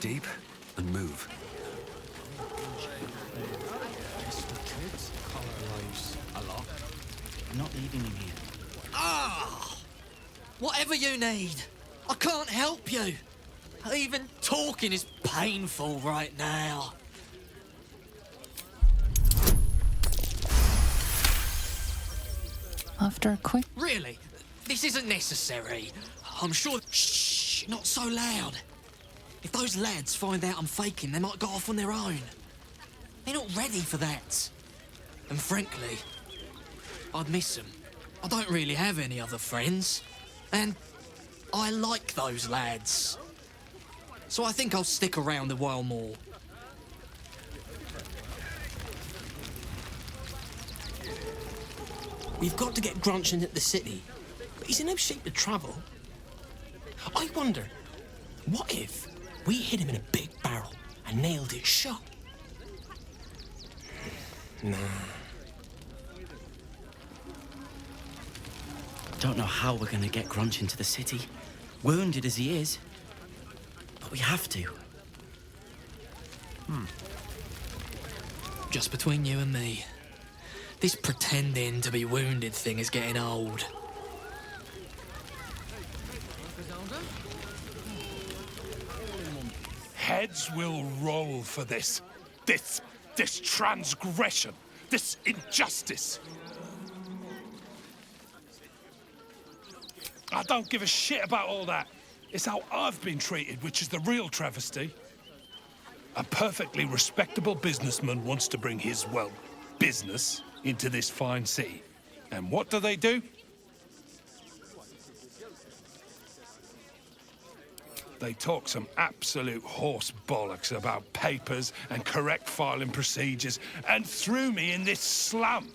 deep and move. I'm not leaving you here. Ah! Whatever you need. I can't help you. Even talking is painful right now. After a quick... Really? This isn't necessary. I'm sure... Shh! Not so loud. If those lads find out I'm faking, they might go off on their own. They're not ready for that. And frankly, I'd miss them. I don't really have any other friends. And I like those lads. So I think I'll stick around a while more. We've got to get Grunch into the city, but he's in no shape to travel. I wonder, what if we hid him in a big barrel and nailed it shut? Nah. Don't know how we're gonna get Grunch into the city, wounded as he is. But we have to. Just between you and me, this pretending to be wounded thing is getting old. Heads will roll for this transgression, this injustice. I don't give a shit about all that. It's how I've been treated, which is the real travesty. A perfectly respectable businessman wants to bring his, well, business into this fine city. And what do? They talk some absolute horse bollocks about papers and correct filing procedures and threw me in this slum.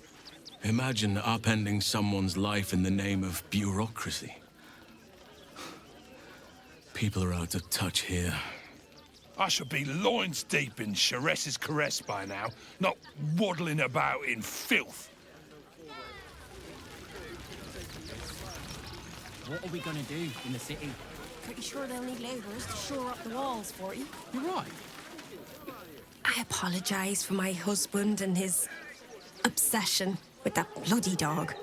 Imagine upending someone's life in the name of bureaucracy. People are out of touch here. I should be loins deep in Chares's caress by now, not waddling about in filth. What are we gonna do in the city? Pretty sure they'll need labourers to shore up the walls for you. You're right. I apologise for my husband and his obsession with that bloody dog.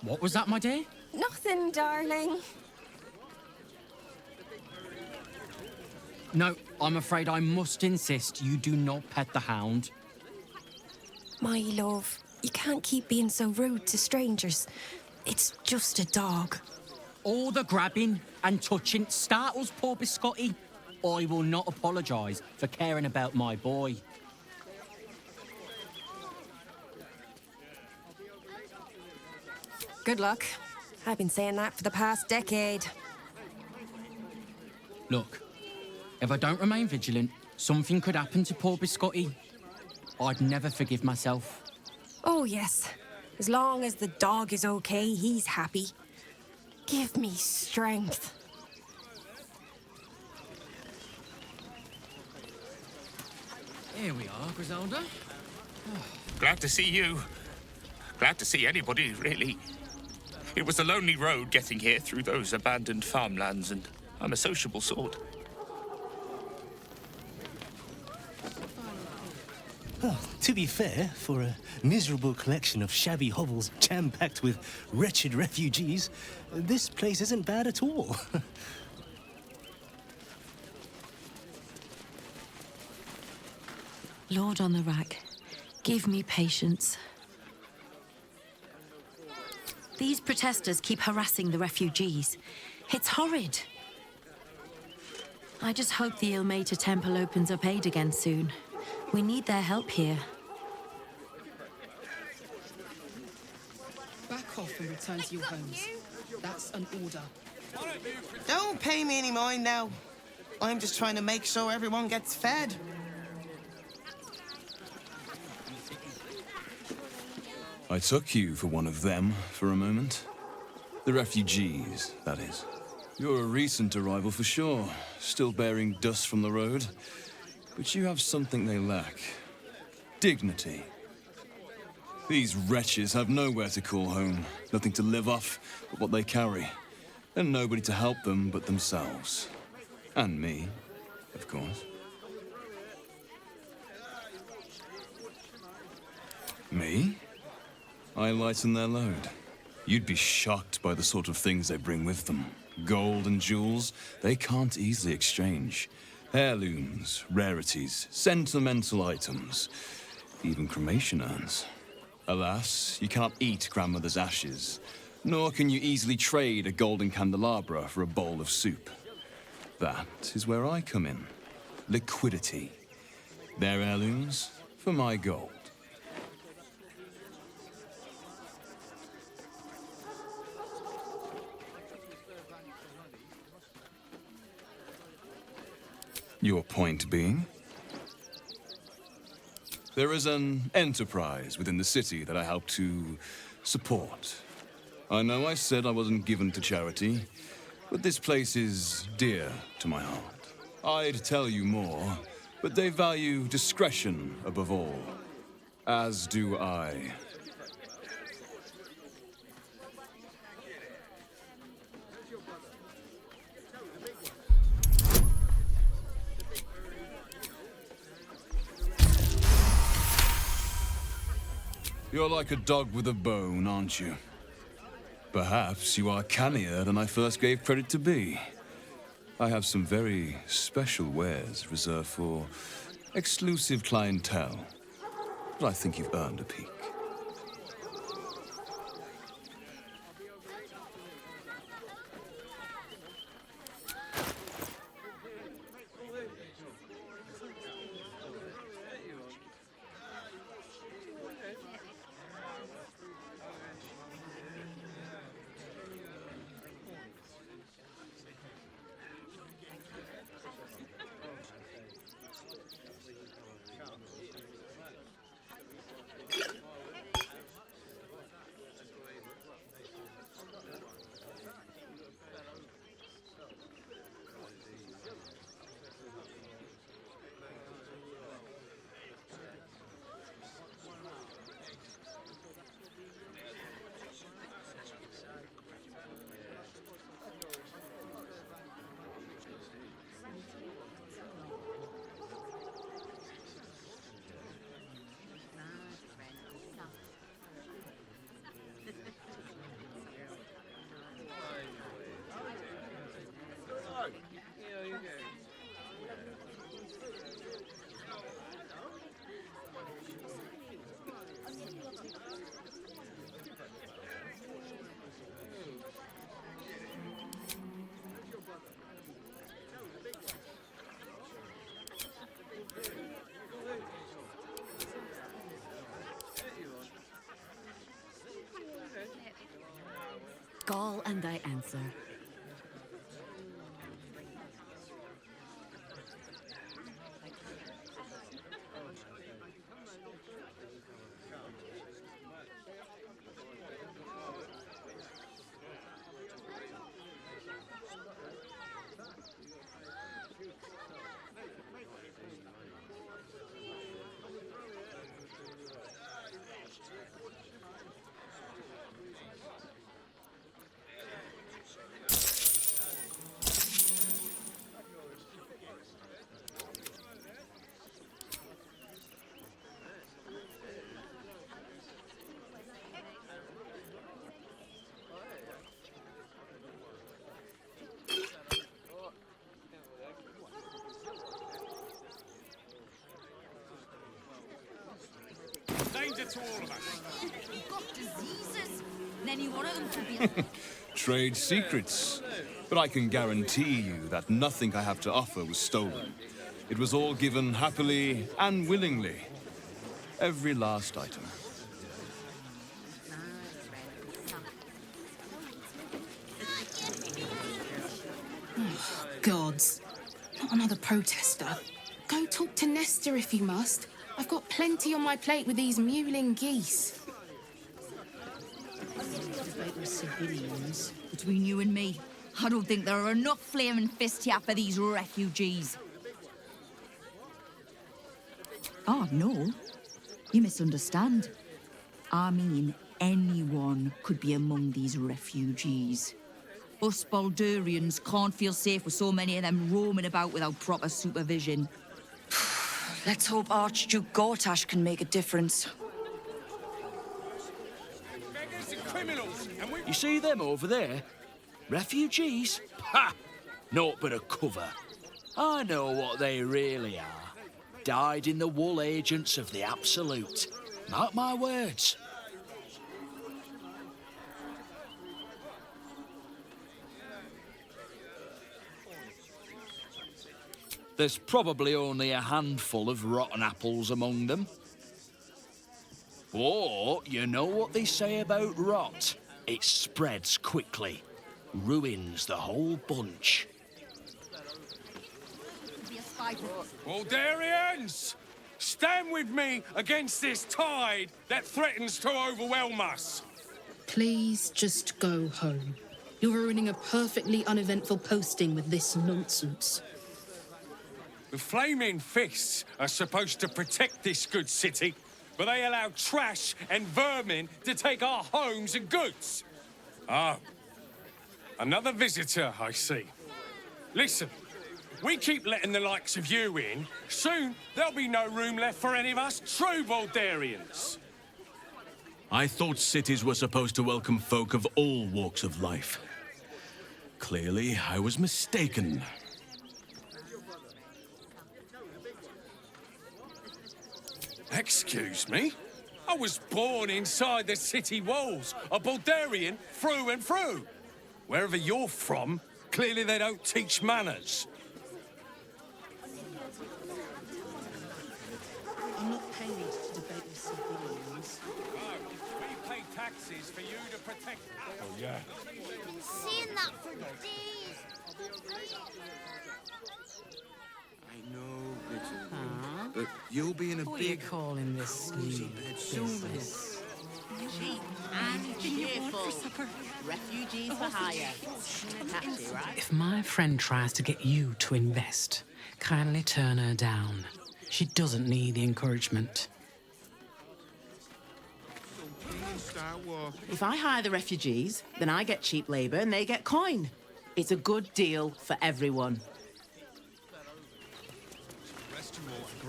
What was that, my dear? Nothing, darling. No, I'm afraid I must insist you do not pet the hound. My love, you can't keep being so rude to strangers. It's just a dog. All the grabbing and touching startles poor Biscotti. I will not apologise for caring about my boy. Good luck. I've been saying that for the past decade. Look, if I don't remain vigilant, something could happen to poor Biscotti. I'd never forgive myself. Oh, yes. As long as the dog is okay, he's happy. Give me strength. Here we are, Griselda. Glad to see you. Glad to see anybody, really. It was a lonely road getting here through those abandoned farmlands, and I'm a sociable sort. Well, to be fair, for a miserable collection of shabby hovels jam-packed with wretched refugees, this place isn't bad at all. Lord on the rack, give me patience. These protesters keep harassing the refugees. It's horrid. I just hope the Ilmater Temple opens up aid again soon. We need their help here. Back off and return to your homes. That's an order. Don't pay me any mind now. I'm just trying to make sure everyone gets fed. I took you for one of them for a moment. The refugees, that is. You're a recent arrival for sure, still bearing dust from the road. But you have something they lack. Dignity. These wretches have nowhere to call home, nothing to live off but what they carry, and nobody to help them but themselves. And me. of course. Me? I lighten their load. You'd be shocked by the sort of things they bring with them. Gold and jewels, they can't easily exchange. Heirlooms, rarities, sentimental items, even cremation urns. Alas, you can't eat grandmother's ashes, nor can you easily trade a golden candelabra for a bowl of soup. That is where I come in. Liquidity. Their heirlooms for my gold. Your point being? There is an enterprise within the city that I help to support. I know I said I wasn't given to charity, but this place is dear to my heart. I'd tell you more, but they value discretion above all. As do I. You're like a dog with a bone, aren't you? Perhaps you are cannier than I first gave credit to be. I have some very special wares reserved for exclusive clientele, but I think you've earned a peek. Call and I answer. Danger to all of us. You've got diseases. And any one of them could be... Trade secrets. But I can guarantee you that nothing I have to offer was stolen. It was all given happily and willingly. Every last item. Gods. Not another protester. Go talk to Nestor if you must. I've got plenty on my plate with these mewling geese. Debate with civilians. Between you and me, I don't think there are enough flaming fists here for these refugees. Oh, no. You misunderstand. I mean, anyone could be among these refugees. Us Baldurians can't feel safe with so many of them roaming about without proper supervision. Let's hope Archduke Gortash can make a difference. You see them over there? Refugees? Ha! Naught but a cover. I know what they really are. Dyed-in-the-wool agents of the Absolute. Mark my words. There's probably only a handful of rotten apples among them. But you know what they say about rot? It spreads quickly. Ruins the whole bunch. Baldurians! Stand with me against this tide that threatens to overwhelm us. Please just go home. You're ruining a perfectly uneventful posting with this nonsense. The Flaming Fists are supposed to protect this good city, but they allow trash and vermin to take our homes and goods. Oh, another visitor, I see. Listen, we keep letting the likes of you in, soon there'll be no room left for any of us true Baldurians. I thought cities were supposed to welcome folk of all walks of life. Clearly, I was mistaken. Excuse me? I was born inside the city walls, a Baldurian through and through. Wherever you're from, clearly they don't teach manners. I'm not paid to debate with civilians. No, we pay taxes for you to protect us. Oh, yeah. Seeing that for days. I know, Richard, but you'll be in a What big... are you calling this new business? Cheap and cheerful. Refugees for hire. Catchy, right? If my friend tries to get you to invest, kindly turn her down. She doesn't need the encouragement. If I hire the refugees, then I get cheap labour and they get coin. It's a good deal for everyone.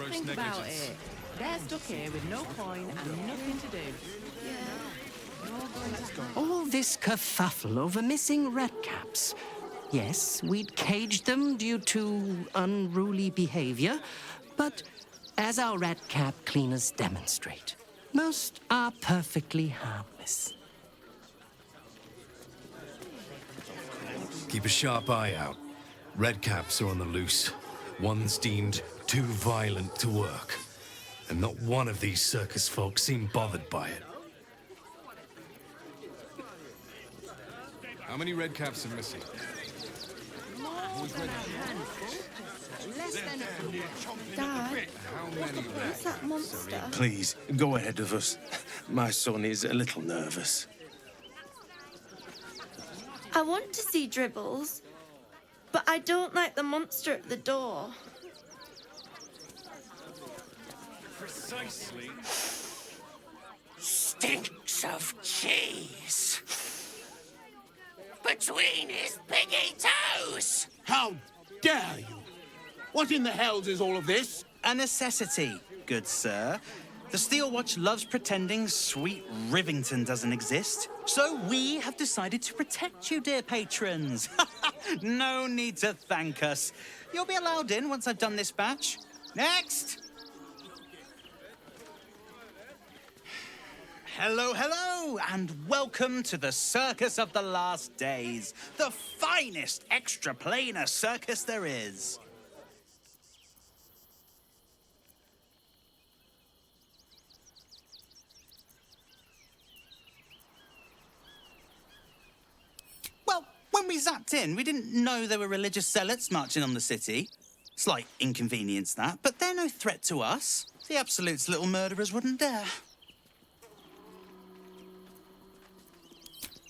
Think about it. They're stuck here with no coin and nothing to do. All this kerfuffle over missing redcaps. Yes, we'd caged them due to unruly behaviour, but as our redcap cleaners demonstrate, most are perfectly harmless. Keep a sharp eye out. Redcaps are on the loose. One's deemed too violent to work. And not one of these circus folk seem bothered by it. How many redcaps are missing? Dad, what's that monster? Please, go ahead of us. My son is a little nervous. I want to see Dribbles, but I don't like the monster at the door. Precisely. Stinks of cheese. Between his piggy toes. How dare you? What in the hells is all of this? A necessity, good sir. The Steel Watch loves pretending sweet Rivington doesn't exist. So we have decided to protect you, dear patrons. No need to thank us. You'll be allowed in once I've done this batch. Next! Hello, hello, and welcome to the Circus of the Last Days, the finest extra-planar circus there is. Well, when we zapped in, we didn't know there were religious zealots marching on the city. Slight inconvenience, that, but they're no threat to us. The Absolute's little murderers wouldn't dare.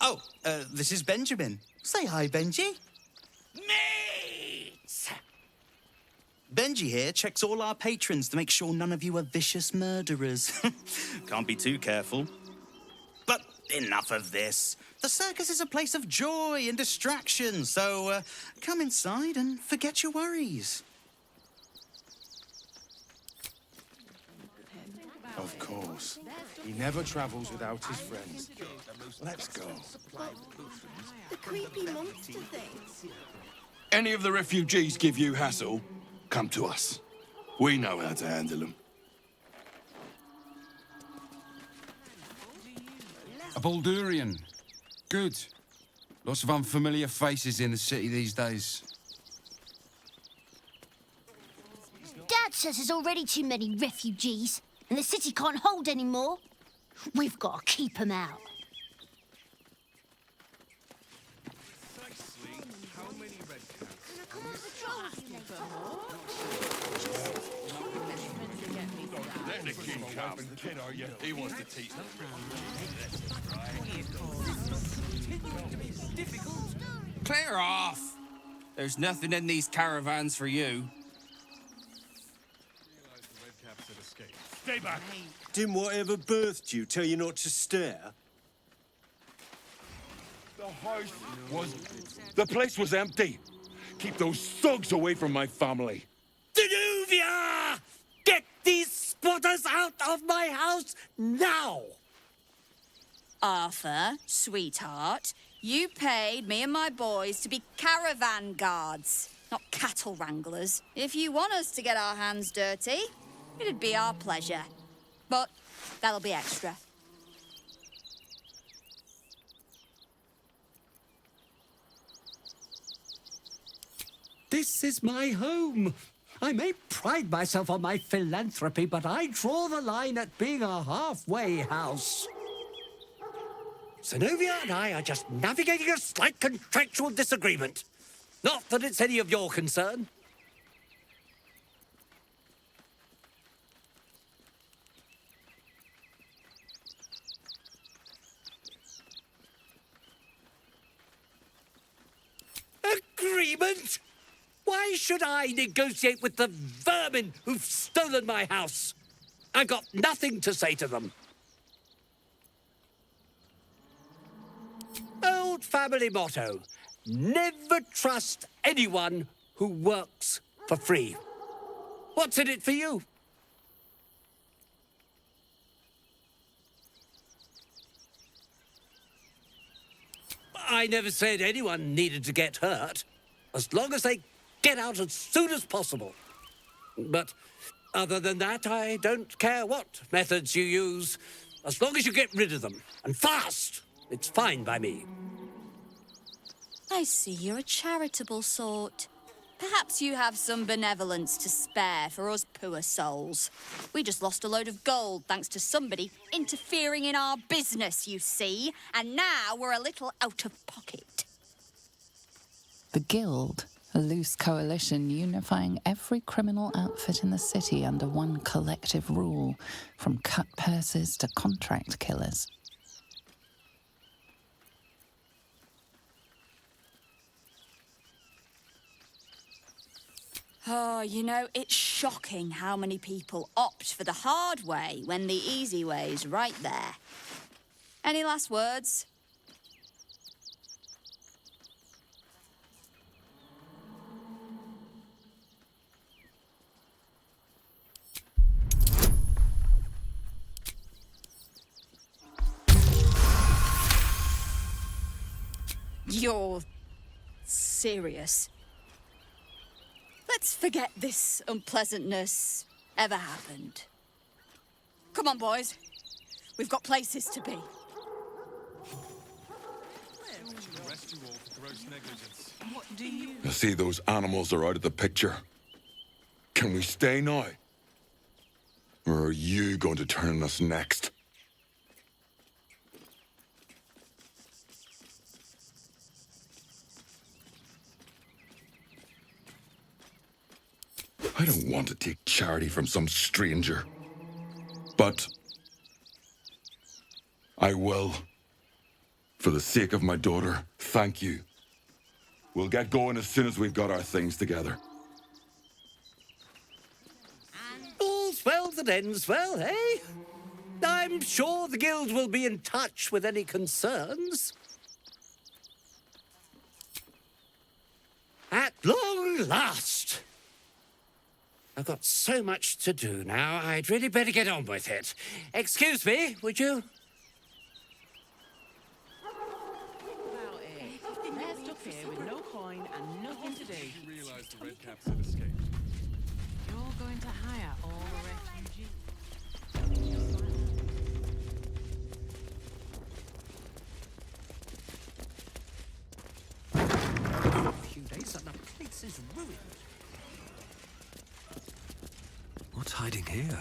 Oh, this is Benjamin. Say hi, Benji. Meat! Benji here checks all our patrons to make sure none of you are vicious murderers. Can't be too careful. But enough of this. The circus is a place of joy and distraction, so come inside and forget your worries. Of course. He never travels without his friends. Let's go. The creepy monster thing. Any of the refugees give you hassle, come to us. We know how to handle them. A Baldurian. Good. Lots of unfamiliar faces in the city these days. Dad says there's already too many refugees, and the city can't hold any more. We've got to keep them out. Let the king come. He wants to teach them. Clear off! There's nothing in these caravans for you. Stay back. Didn't whatever birthed you tell you not to stare? The place was empty. Keep those thugs away from my family. Danuvia! Get these spotters out of my house now! Arthur, sweetheart, you paid me and my boys to be caravan guards, not cattle wranglers. If you want us to get our hands dirty, it'd be our pleasure. But that'll be extra. This is my home. I may pride myself on my philanthropy, but I draw the line at being a halfway house. Zenobia and I are just navigating a slight contractual disagreement. Not that it's any of your concern. Agreement? Why should I negotiate with the vermin who've stolen my house? I got nothing to say to them. Old family motto, never trust anyone who works for free. What's in it for you? I never said anyone needed to get hurt, as long as they get out as soon as possible. But other than that, I don't care what methods you use. As long as you get rid of them, and fast, it's fine by me. I see you're a charitable sort. Perhaps you have some benevolence to spare for us poor souls. We just lost a load of gold thanks to somebody interfering in our business, you see. And now we're a little out of pocket. The Guild, a loose coalition unifying every criminal outfit in the city under one collective rule, from cut purses to contract killers. Oh, you know, it's shocking how many people opt for the hard way when the easy way's right there. Any last words? You're serious? Let's forget this unpleasantness ever happened. Come on, boys. We've got places to be. What do you... I see those animals are out of the picture. Can we stay now? Or are you going to turn on us next? I don't want to take charity from some stranger. But I will. For the sake of my daughter, thank you. We'll get going as soon as we've got our things together. All's well that ends well, eh? I'm sure the guild will be in touch with any concerns. At long last! I've got so much to do now, I'd really better get on with it. Excuse me, would you? They're stuck here with no coin and nothing to do. You realise the Red Caps had escaped? You're going to hire all the refugees. A few days and the place is ruined. What's hiding here?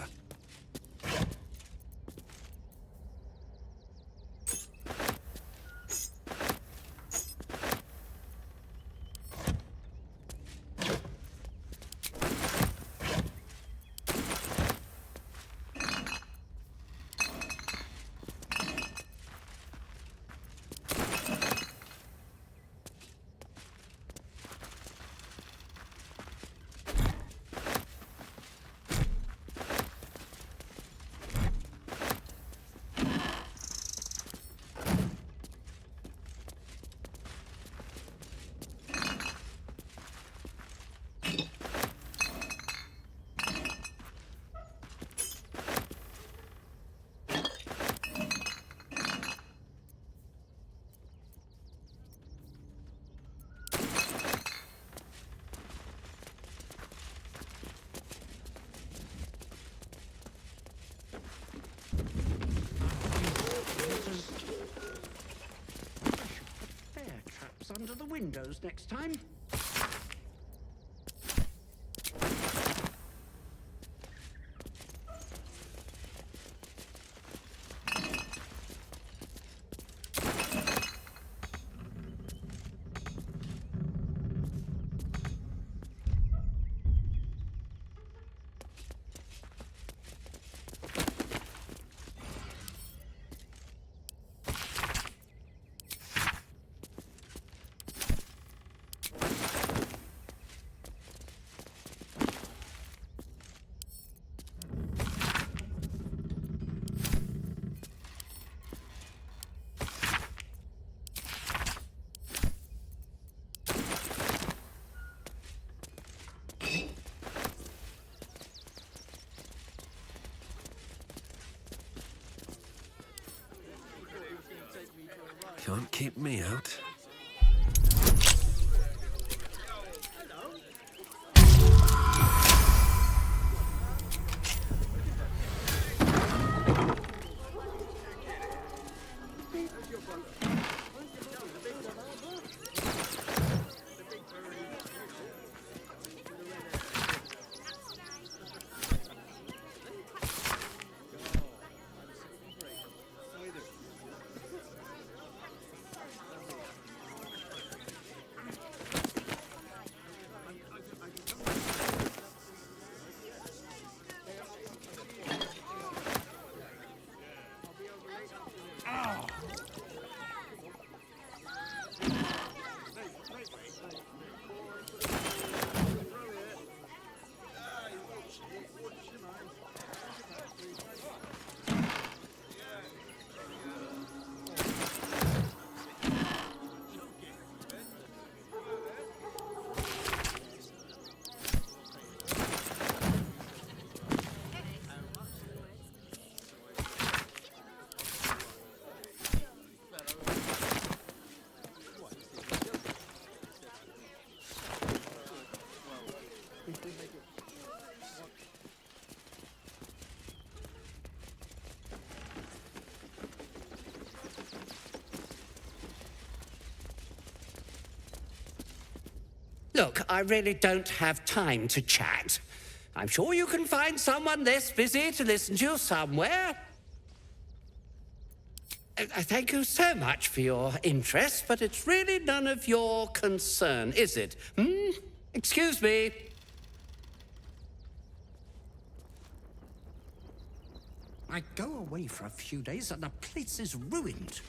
Bear traps under the windows next time. Can't keep me out. Look, I really don't have time to chat. I'm sure you can find someone less busy to listen to you somewhere. Thank you so much for your interest, but it's really none of your concern, is it? Excuse me. I go away for a few days and the place is ruined.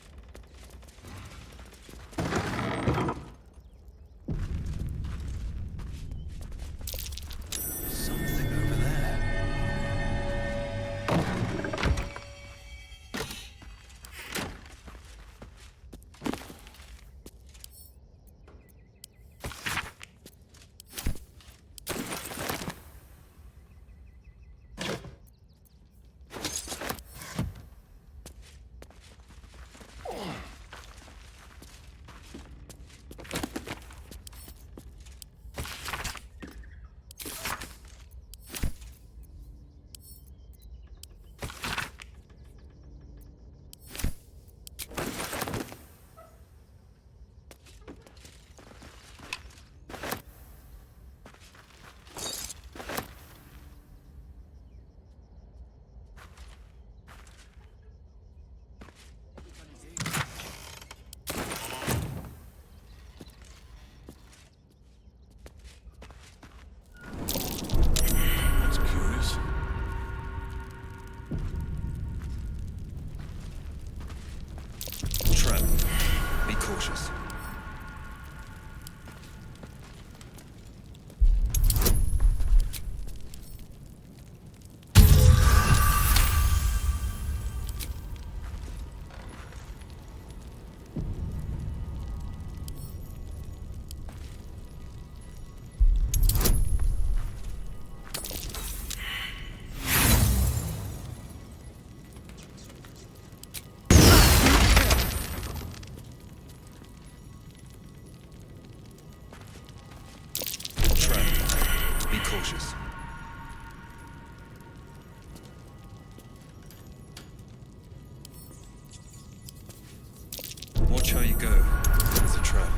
go? There's a trap.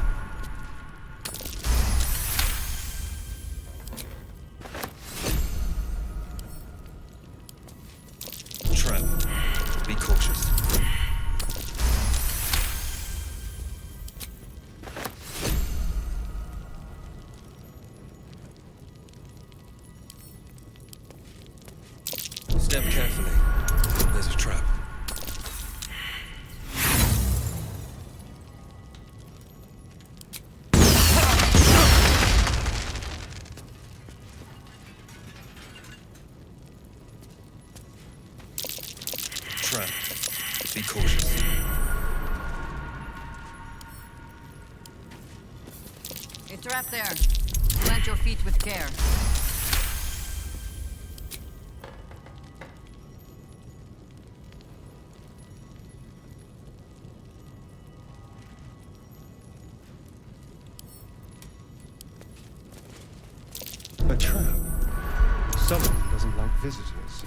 Trap. Be cautious. Step carefully. There's a trap. Trap. Be cautious. A trap there. Plant your feet with care. A trap. Someone doesn't like visitors.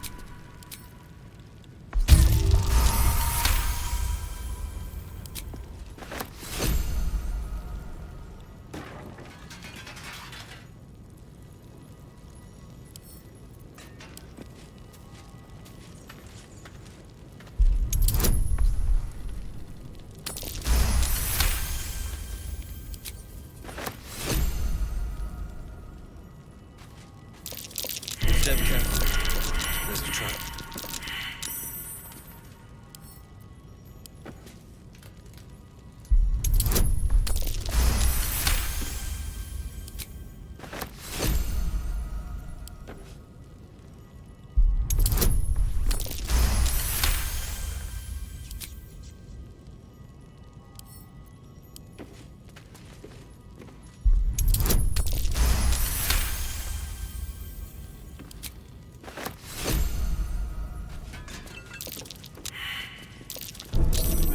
Step carefully. There's a trap.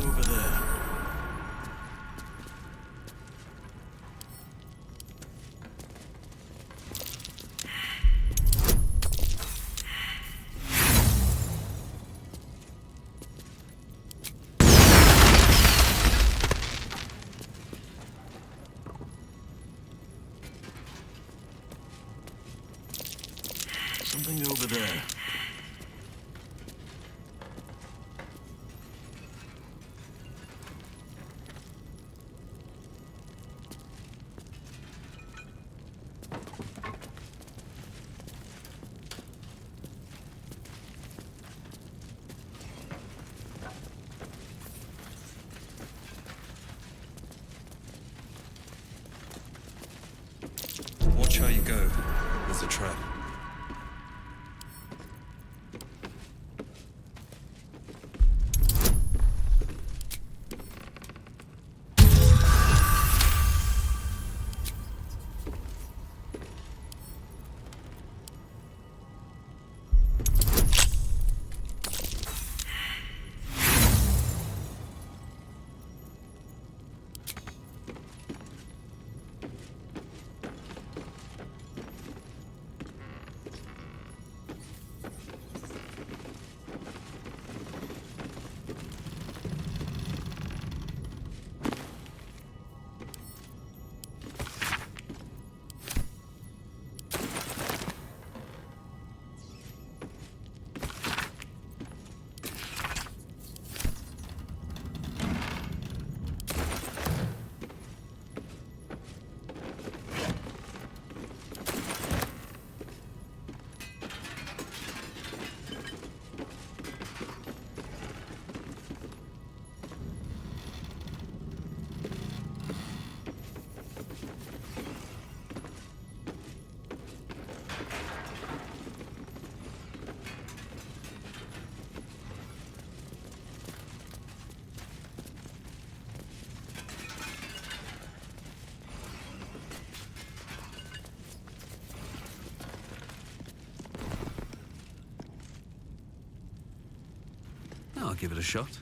Over there. Something over there. Watch how you go. There's a trap. I'll give it a shot.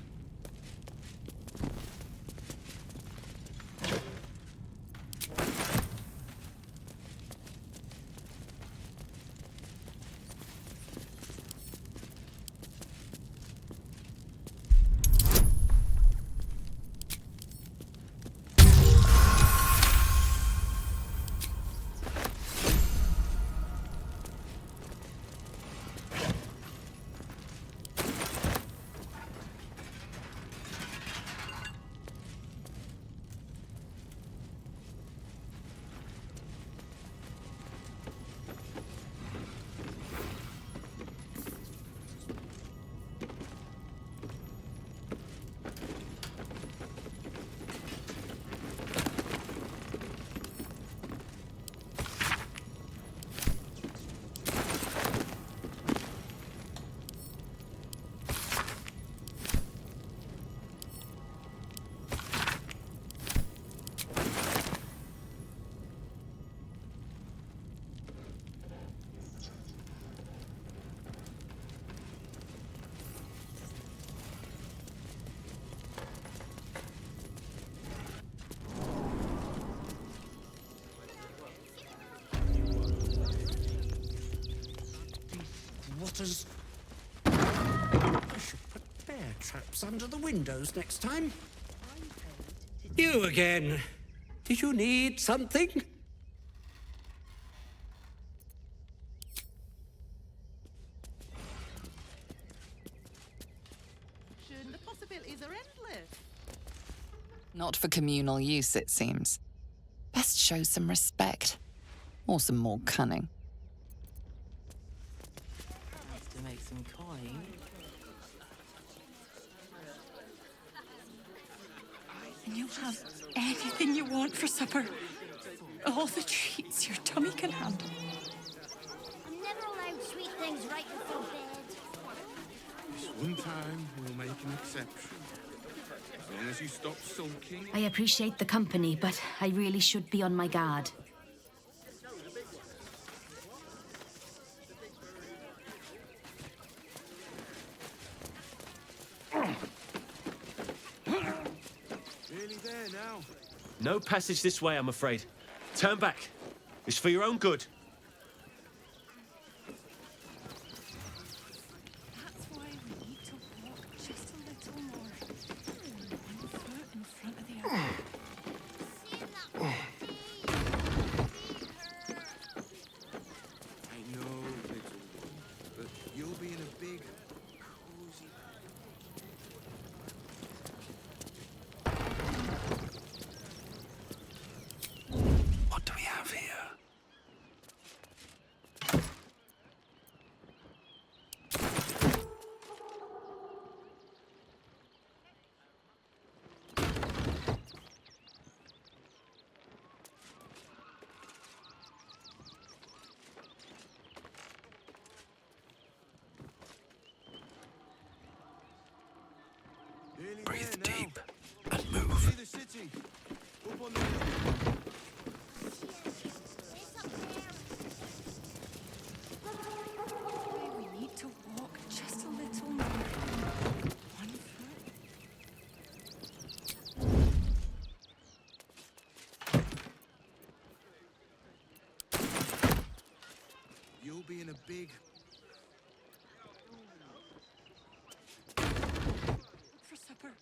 rotters. I should put bear traps under the windows next time. You again. Did you need something? The possibilities are endless. Not for communal use, it seems. Best show some respect. Or some more cunning. To make some coin. And you'll have anything you want for supper. All the treats your tummy can handle. I'm never allowed sweet things right before bed. This one time, we'll make an exception. As long as you stop sulking. I appreciate the company, but I really should be on my guard. Nearly there now. No passage this way, I'm afraid. Turn back. It's for your own good. That's why we need to walk just a little more. One foot in front of the other. I know, little one, but you'll be in a big, cozy... What do we have here? Breathe deep and move. See the city. Up on the hill. We need to walk just a little more. One foot. You'll be in a big... For supper.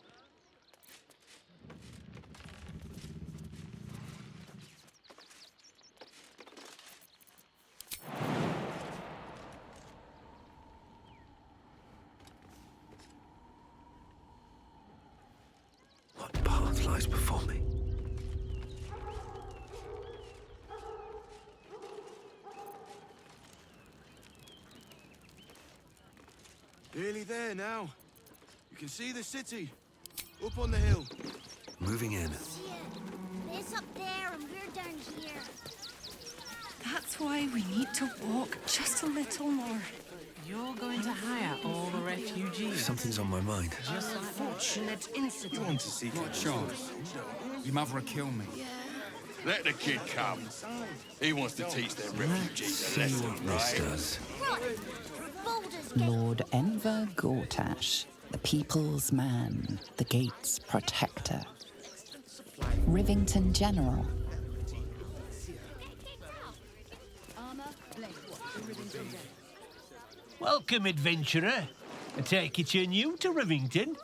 What path lies before me? Nearly there now. You can see the city. Up on the hill. Moving in. It's up there and we're down here. That's why we need to walk just a little more. You're going to hire all the refugees. Something's on my mind. Just like fortunate incident. You want to see What chance? Your mother will kill me. Let the kid come. He wants to teach them refugees a lesson, right? Does. Lord Enver Gortash, the people's man, the gate's protector. Rivington General. Welcome, adventurer. I take it you're new to Rivington.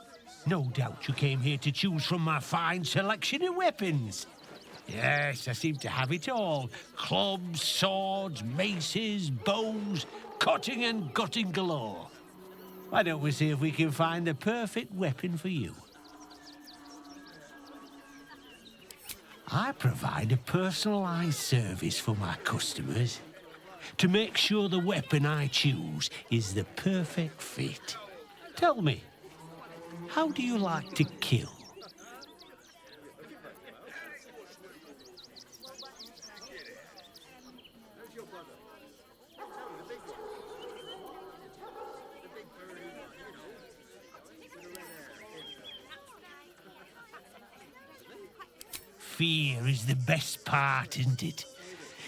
No doubt you came here to choose from my fine selection of weapons. Yes, I seem to have it all. Clubs, swords, maces, bows, cutting and gutting galore. Why don't we see if we can find the perfect weapon for you? I provide a personalised service for my customers to make sure the weapon I choose is the perfect fit. Tell me, how do you like to kill? Fear is the best part, isn't it?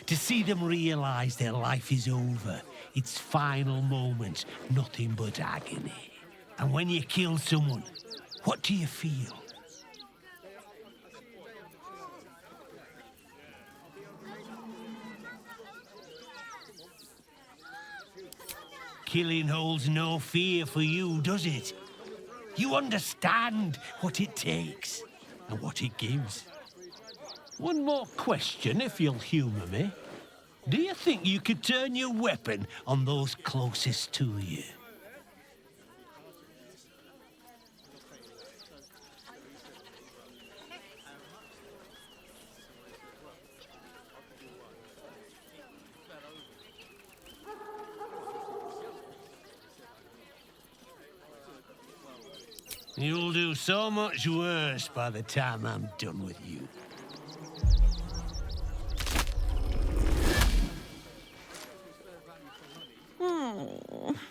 To see them realise their life is over, its final moments, nothing but agony. And when you kill someone, what do you feel? killing holds no fear for you, does it? You understand what it takes and what it gives. One more question, if you'll humour me. Do you think you could turn your weapon on those closest to you? You'll do so much worse by the time I'm done with you.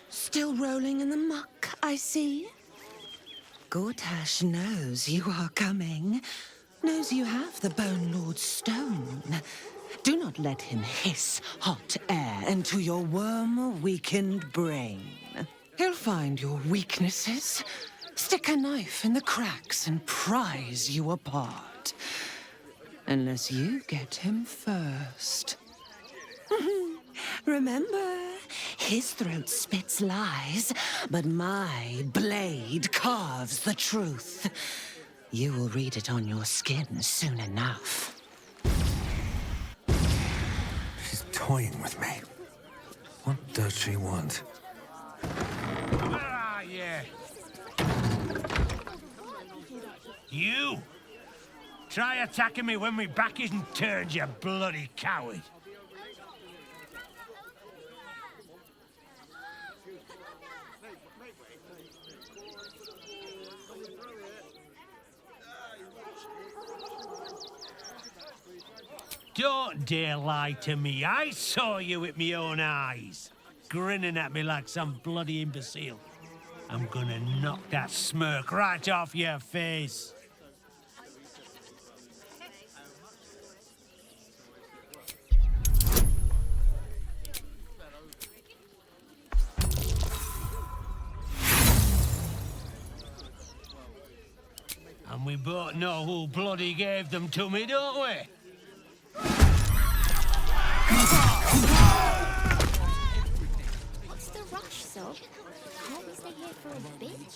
Still rolling in the muck, I see. Gortash knows you are coming. Knows you have the Bone Lord's stone. Do not let him hiss hot air into your worm-weakened brain. He'll find your weaknesses, stick a knife in the cracks and prise you apart. Unless you get him first. Remember, his throat spits lies, but my blade carves the truth. You will read it on your skin soon enough. She's toying with me. What does she want? Where are you? You! Try attacking me when my back isn't turned, you bloody coward. Don't dare lie to me. I saw you with my own eyes, grinning at me like some bloody imbecile. I'm gonna knock that smirk right off your face. And we both know who bloody gave them to me, don't we? What's the rush, Sob? Can't we stay here for a bit?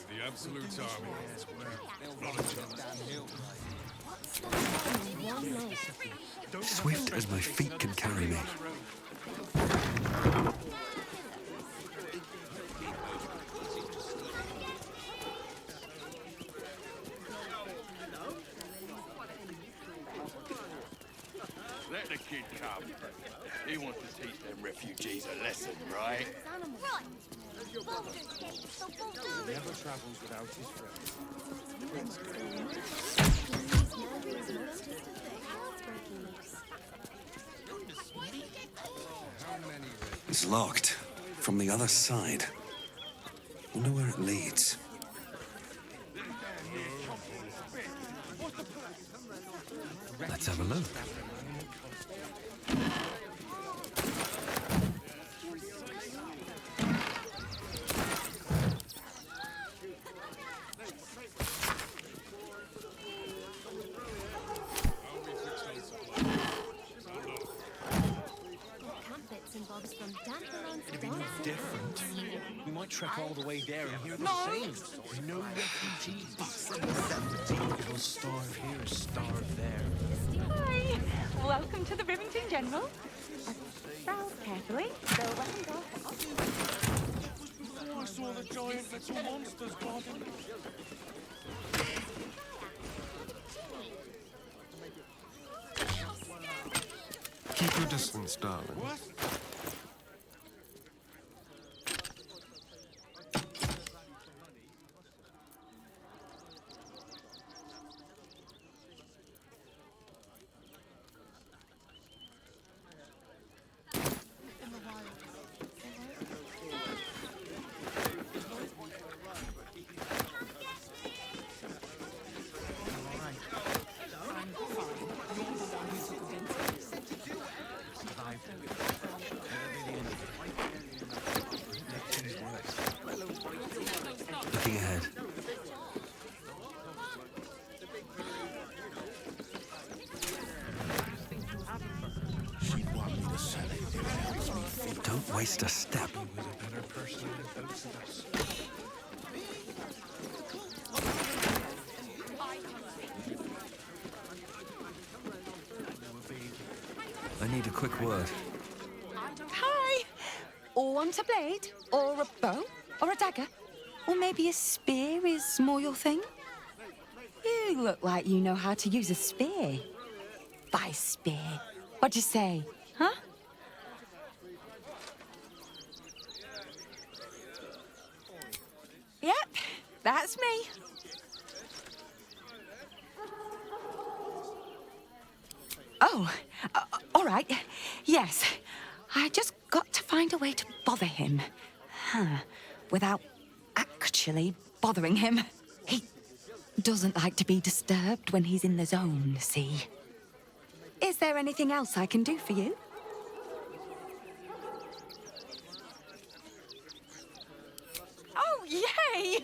The Absolute Army. Swift as my feet can carry me. Let the kid come. He wants to teach them refugees a lesson, right? Never travels without his friends. It's locked. From the other side. Wonder where it leads. Let's have a look. Different. We might trek all the way there and hear the same story. No refugees. We'll starve here, starve there. Hi. Welcome to the Rivington General. Browse carefully. Go around off. I saw the giant little monsters, Gordon. Keep your distance, darling. What? Looking ahead. She'd want me to sell it. Don't waste a step. need a quick word. Hi! Want a blade? Or a bow? Or a dagger? Or maybe a spear is more your thing? You look like you know how to use a spear. By spear. What'd you say? Huh? Yep, that's me. Oh, all right. Yes. I just got to find a way to bother him. Huh. Without actually bothering him. He doesn't like to be disturbed when he's in the zone, see? Is there anything else I can do for you? Oh, yay!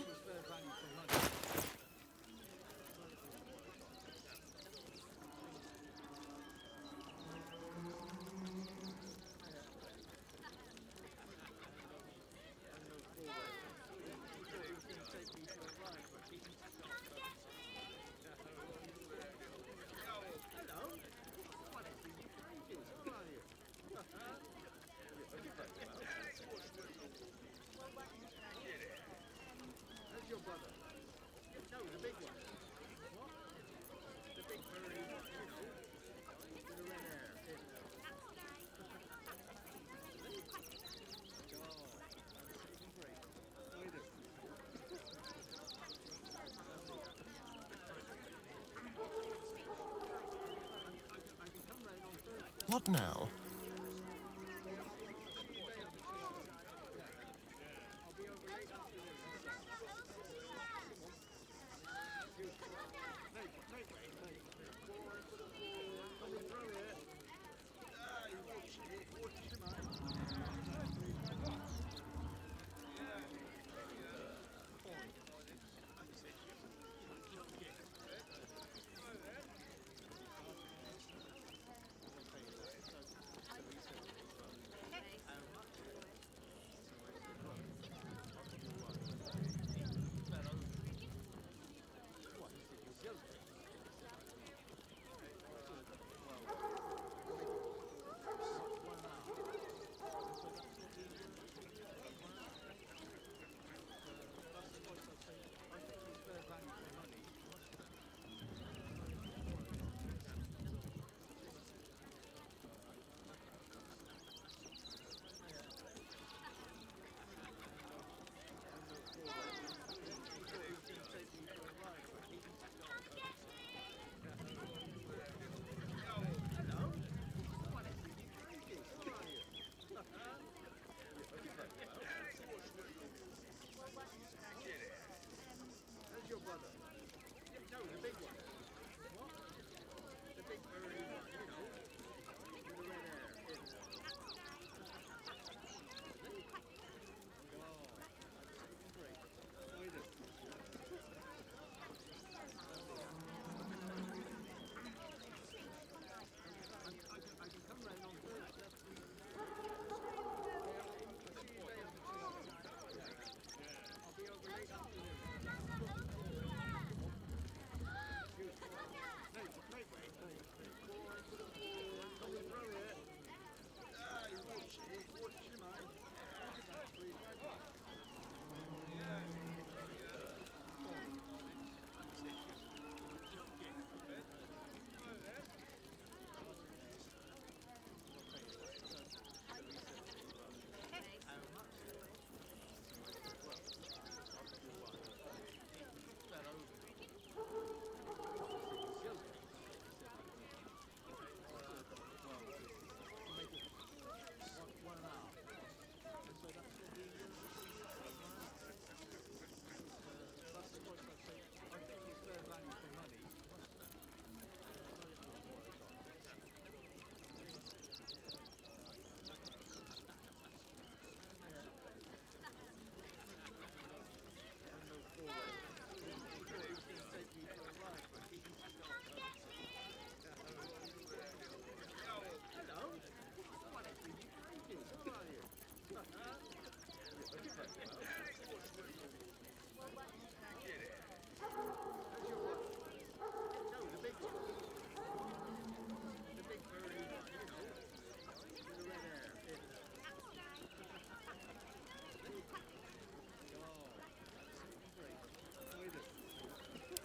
What now?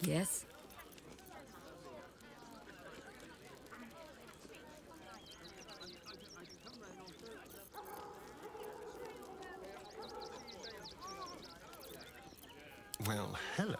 Yes? Well, hello.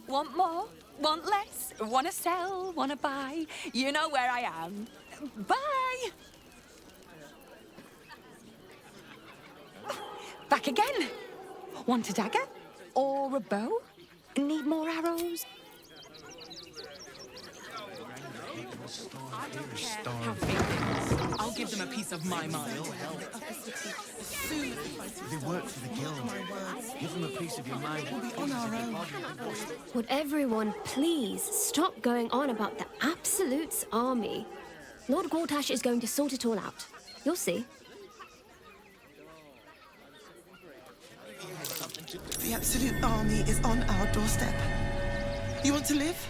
Want more? Want less? Wanna sell? Wanna buy? You know where I am. Bye! Back again. Want a dagger? Or a bow? Need more arrows? I'll give them a piece of my mind. They work for the guild. Give them a piece of your mind. We'll be on our own. Would everyone please stop going on about the Absolute's army? Lord Gortash is going to sort it all out. You'll see. The Absolute army is on our doorstep. You want to live?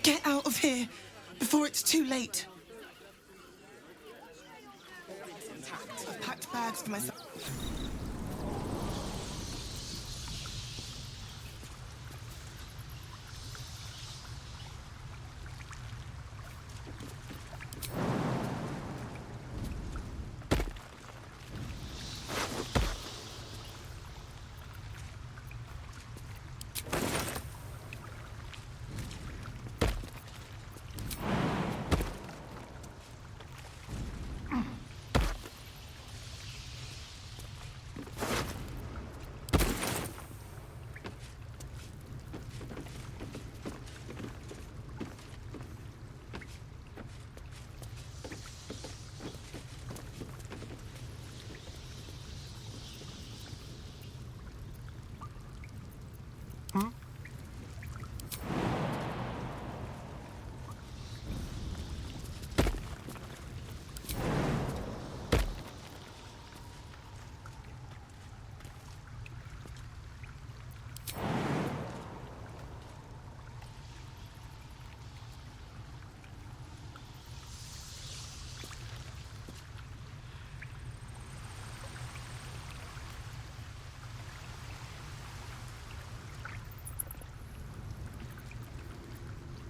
Get out of here before it's too late. I've packed bags for myself.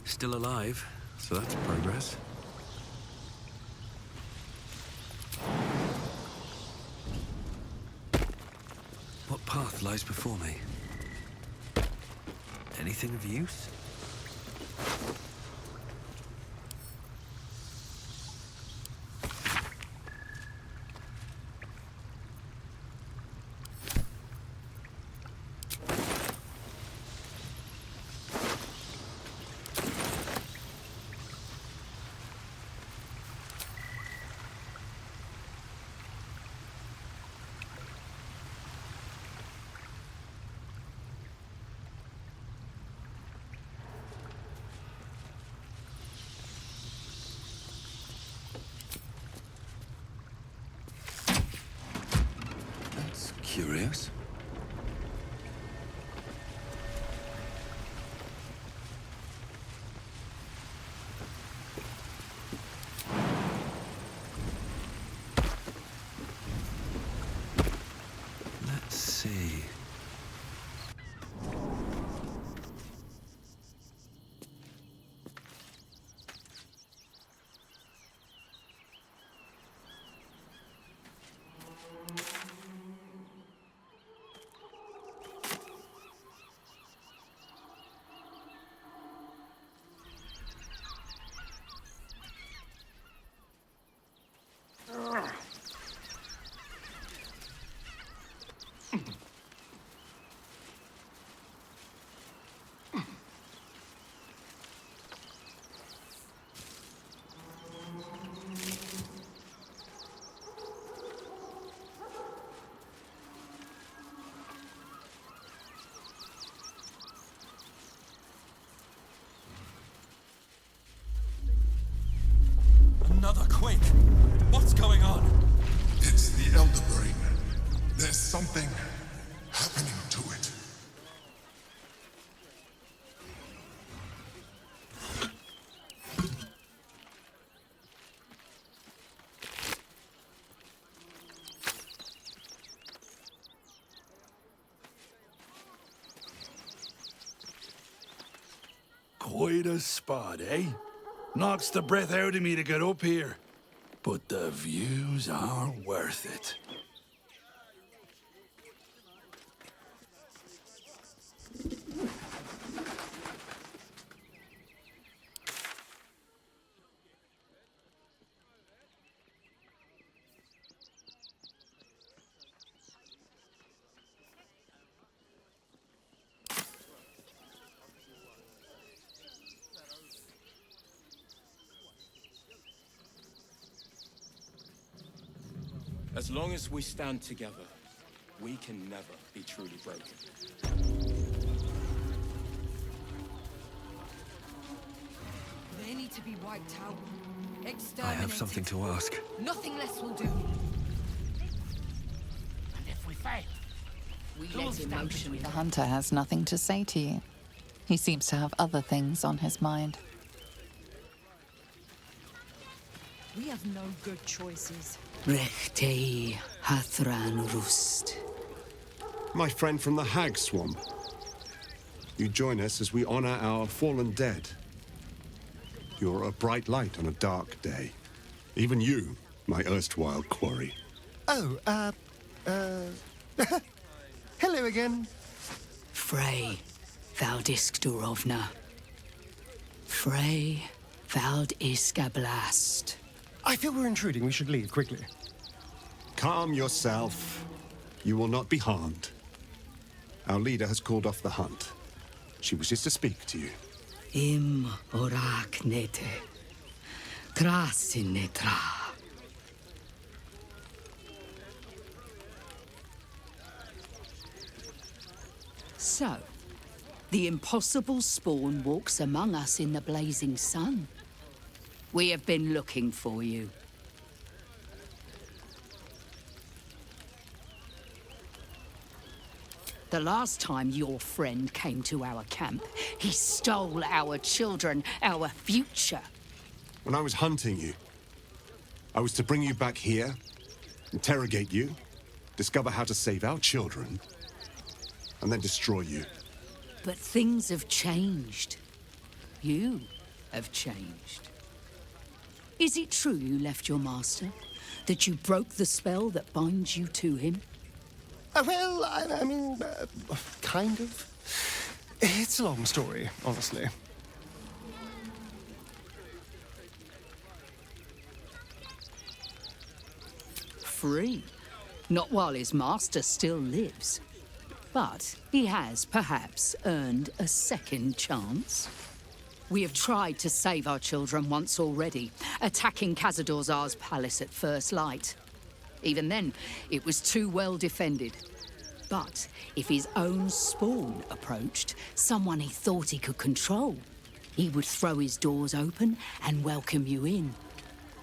Still alive, so that's progress. What path lies before me? Anything of use? Curious. Let's see. something happening to it. Quite a spot, eh? Knocks the breath out of me to get up here. But the views are worth it. As long as we stand together, we can never be truly broken. They need to be wiped out. I Exterminated. have something to ask. Nothing less will do. And if we fail, We who'll let him stand motion. between The hunter has nothing to say to you. He seems to have other things on his mind. We have no good choices. Rechtei Hathran Rust. My friend from the Hag Swamp. You join us as we honor our fallen dead. You're a bright light on a dark day. Even you, my erstwhile quarry. Oh, hello again. Frey Valdiskdurovna. Frey Valdiskablast. I feel we're intruding. We should leave quickly. Calm yourself. You will not be harmed. Our leader has called off the hunt. She wishes to speak to you. Im oraknete. Krasinnetra. So, the impossible spawn walks among us in the blazing sun. We have been looking for you. The last time your friend came to our camp, he stole our children, our future. When I was hunting you, I was to bring you back here, interrogate you, discover how to save our children, and then destroy you. But things have changed. You have changed. Is it true you left your master? That you broke the spell that binds you to him? Well, I mean, kind of. It's a long story, honestly. Free. Not while his master still lives. But he has, perhaps, earned a second chance. We have tried to save our children once already, attacking Khazad-dûr's palace at first light. Even then, it was too well defended. But if his own spawn approached, someone he thought he could control, he would throw his doors open and welcome you in.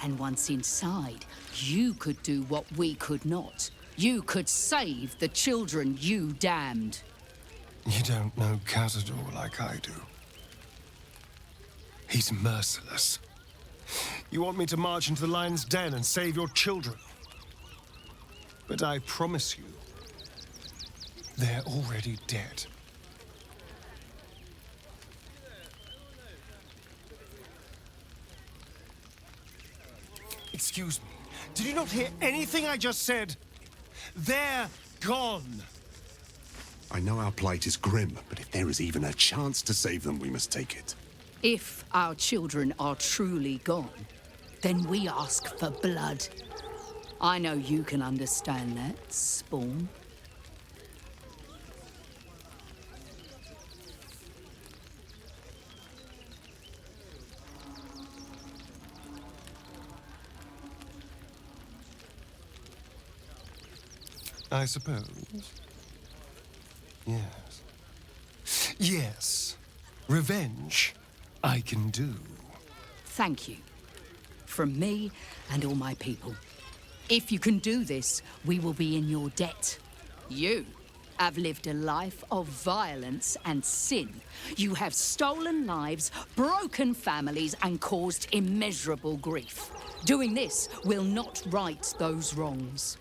And once inside, you could do what we could not. You could save the children you damned. You don't know Khazad-dûr like I do. He's merciless. You want me to march into the lion's den and save your children? But I promise you, they're already dead. Excuse me. Did you not hear anything I just said? They're gone. I know our plight is grim, but if there is even a chance to save them, we must take it. If our children are truly gone, then we ask for blood. I know you can understand that, Spawn. I suppose. Yes. Yes. Revenge, I can do. Thank you. From me and all my people. If you can do this, we will be in your debt. You have lived a life of violence and sin. You have stolen lives, broken families, and caused immeasurable grief. Doing this will not right those wrongs.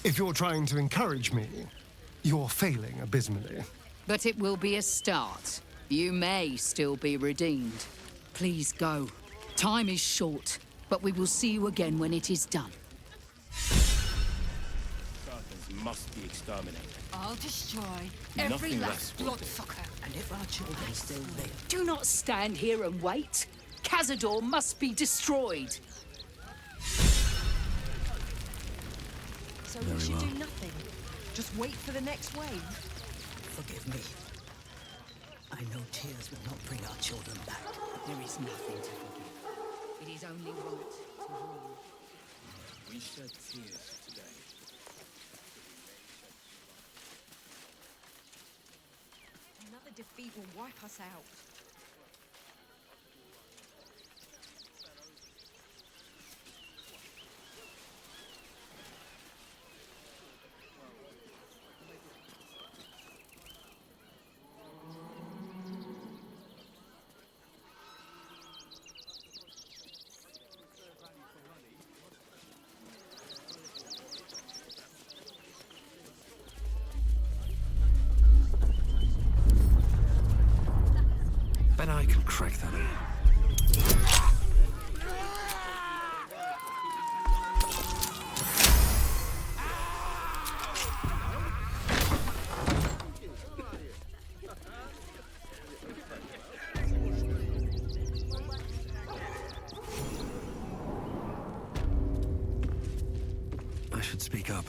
If you're trying to encourage me, you're failing abysmally. But it will be a start. You may still be redeemed. Please go. Time is short, but we will see you again when it is done. Sartans must be exterminated. I'll destroy every Nothing last less will bloodsucker. And if our children still live, do not stand here and wait. Cazador must be destroyed. So Very we should well. do nothing. Just wait for the next wave. Forgive me. I know tears will not bring our children back. There is nothing to forgive. It is only right to heal. We shed tears today. Another defeat will wipe us out. Bet I can crack that. I should speak up.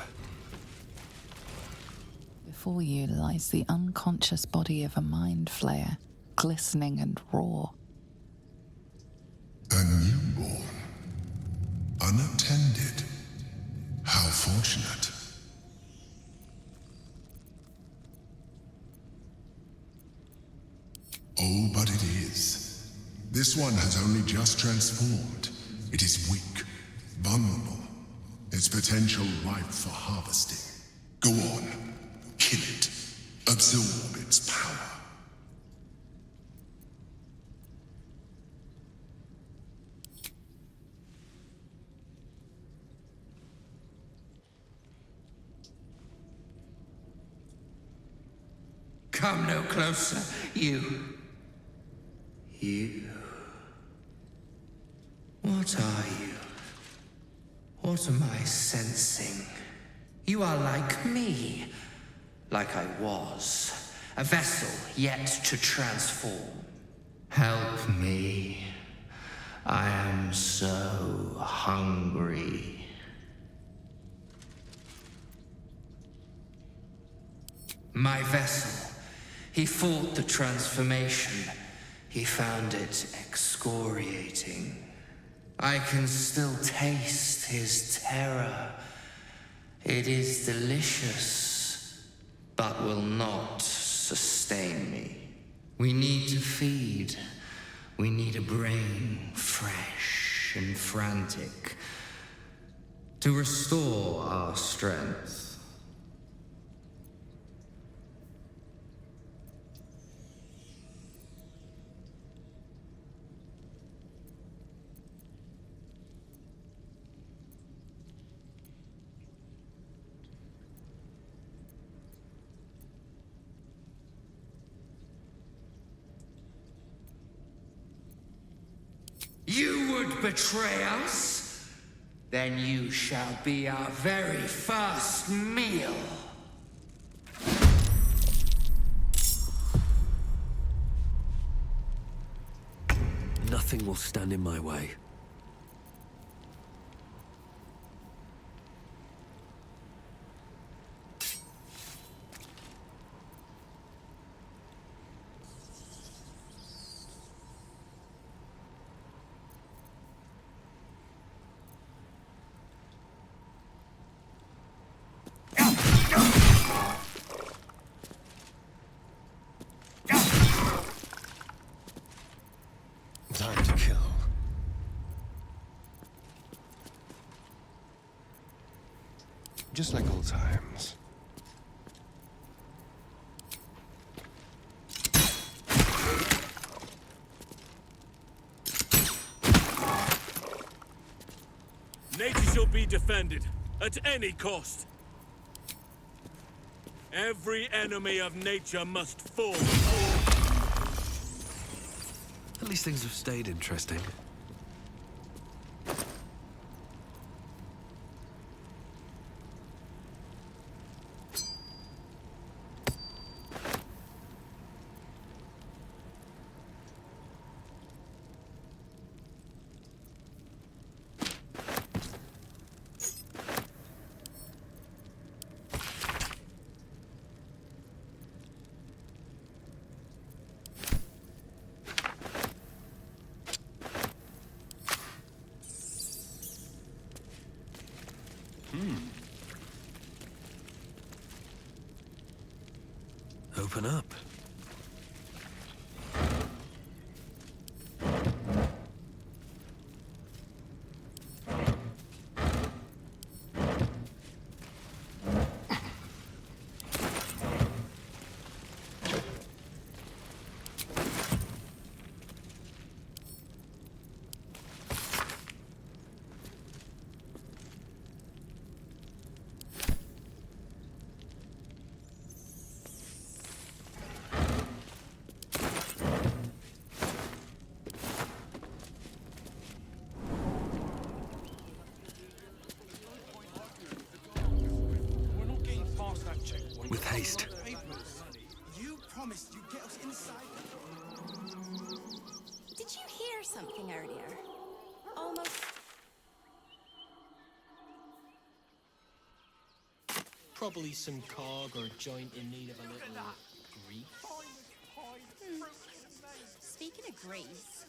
Before you lies the unconscious body of a mind flayer, glistening and raw. A newborn. Unattended. How fortunate. Oh, but it is. This one has only just transformed. It is weak, vulnerable. Its potential ripe for harvesting. Go on. Kill it. Absorb its power. Come no closer, you. You. What are you? What am I sensing? You are like me. Like I was. A vessel yet to transform. Help me. I am so hungry. My vessel. He fought the transformation. He found it excoriating. I can still taste his terror. It is delicious, but will not sustain me. We need to feed. We need a brain fresh and frantic to restore our strength. You would betray us? Then you shall be our very first meal. Nothing will stand in my way. Time to kill. Just like old times. Nature shall be defended, at any cost. Every enemy of nature must fall. At least things have stayed interesting. Open up. With haste. You promised you'd get us inside. Did you hear something earlier? Almost. Probably some cog or joint in need of a little grease. Speaking of grease,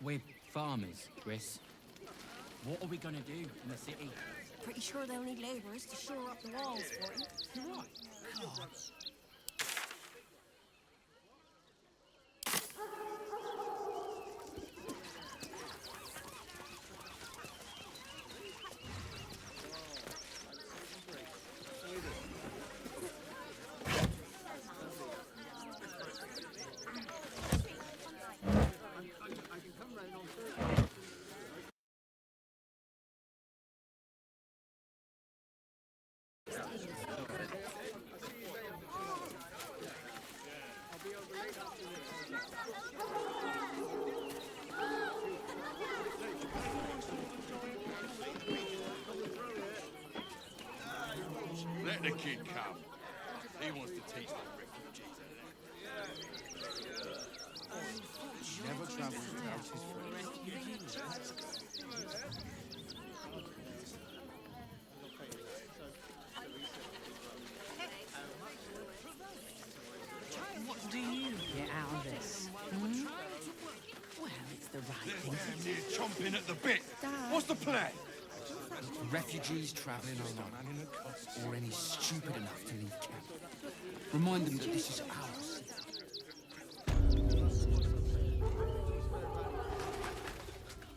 We're farmers, Chris. What are we gonna do in the city? pretty sure they'll need labourers to shore up the walls for them. You're right. Let the kid come. He wants to teach the refugees a lesson. Never travel without his What do you get out of this? Well, it's the right thing to do. Chomping at the bit. What's the plan? Refugees travelling alone, or any stupid enough to leave camp. Remind them that this is ours.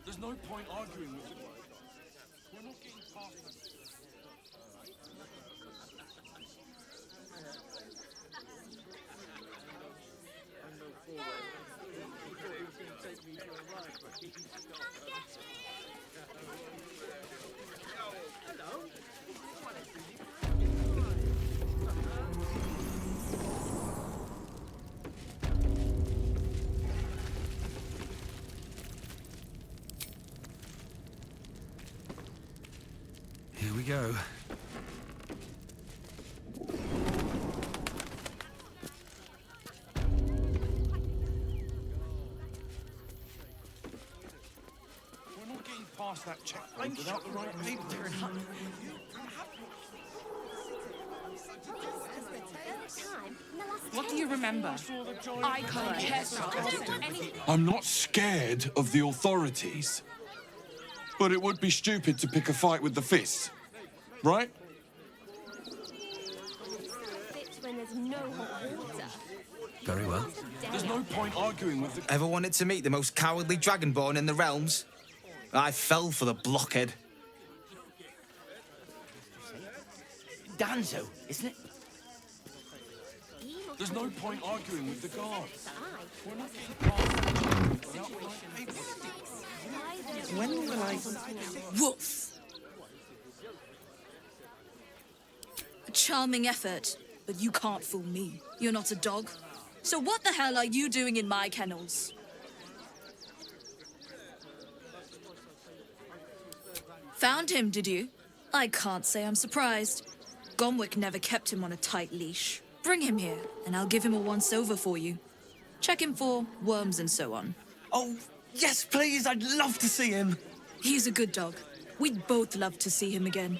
There's no point arguing with them. We're not getting past them. Here we go. We're not getting past that checkpoint without the right paper. What do you remember? I can't care I'm not scared of the authorities. But it would be stupid to pick a fight with the fists, right? When there's no hot water. Very well. There's no point arguing with the... Ever wanted to meet the most cowardly dragonborn in the realms? I fell for the blockhead. Danzo, isn't it? There's no point arguing with the guards. We're not getting past without When will I... Woof! A charming effort, but you can't fool me. You're not a dog. So what the hell are you doing in my kennels? Found him, did you? I can't say I'm surprised. Gomwick never kept him on a tight leash. Bring him here, and I'll give him a once-over for you. Check him for worms and so on. Oh, yes, please, I'd love to see him. He's a good dog. We'd both love to see him again.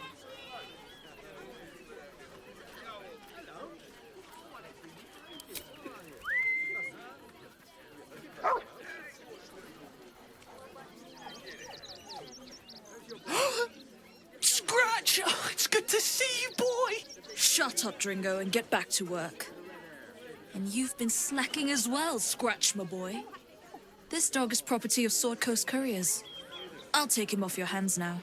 Scratch! Oh, it's good to see you, boy! Shut up, Dringo, and get back to work. And you've been slacking as well, Scratch, my boy. This dog is property of Sword Coast Couriers. I'll take him off your hands now.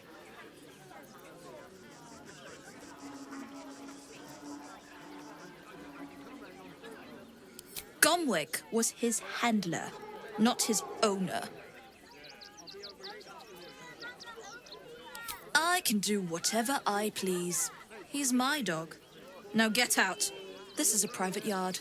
Gomwick was his handler, not his owner. I can do whatever I please. He's my dog. Now get out. This is a private yard.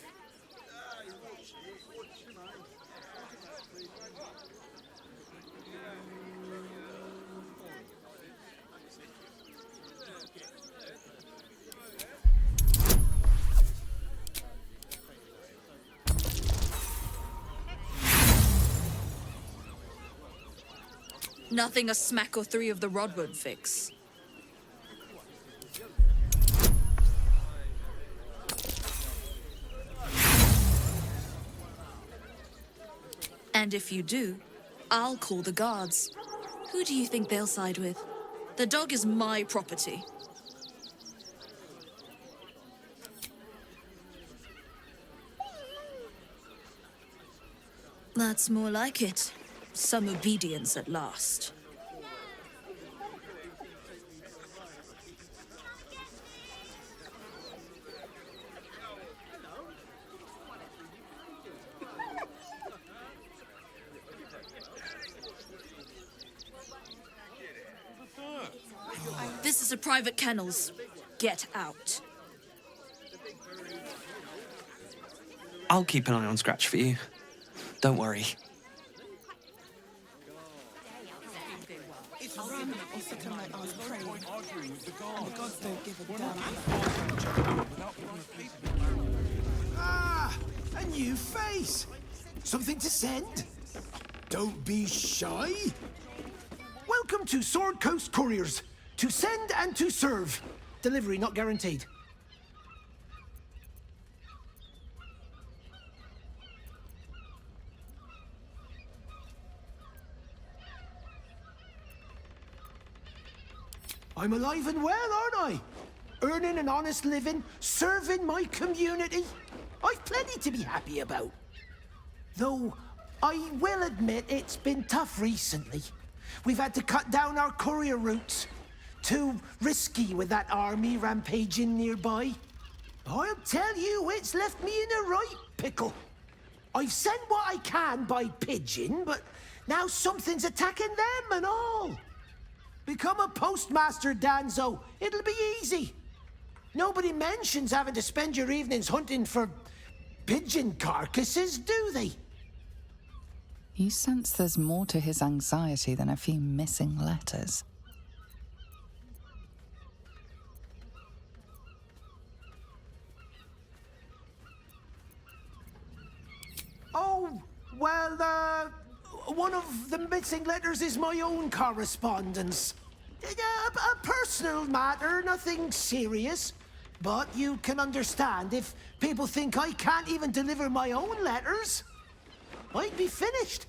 Nothing a smack or three of the rod won't fix. And if you do, I'll call the guards. Who do you think they'll side with? The dog is my property. That's more like it. Some obedience at last. This is a private kennels. Get out. I'll keep an eye on Scratch for you. Don't worry. Ah, a new face. Something to send? Don't be shy. Welcome to Sword Coast Couriers. To send and to serve. Delivery not guaranteed. I'm alive and well, aren't I? Earning an honest living, serving my community. I've plenty to be happy about. Though, I will admit it's been tough recently. We've had to cut down our courier routes. Too risky with that army rampaging nearby. I'll tell you, it's left me in a right pickle. I've sent what I can by pigeon, but now something's attacking them and all. Become a postmaster, Danzo. It'll be easy. Nobody mentions having to spend your evenings hunting for pigeon carcasses, do they? You sense there's more to his anxiety than a few missing letters. Oh, well, one of the missing letters is my own correspondence. A personal matter, nothing serious. But you can understand if people think I can't even deliver my own letters, I'd be finished.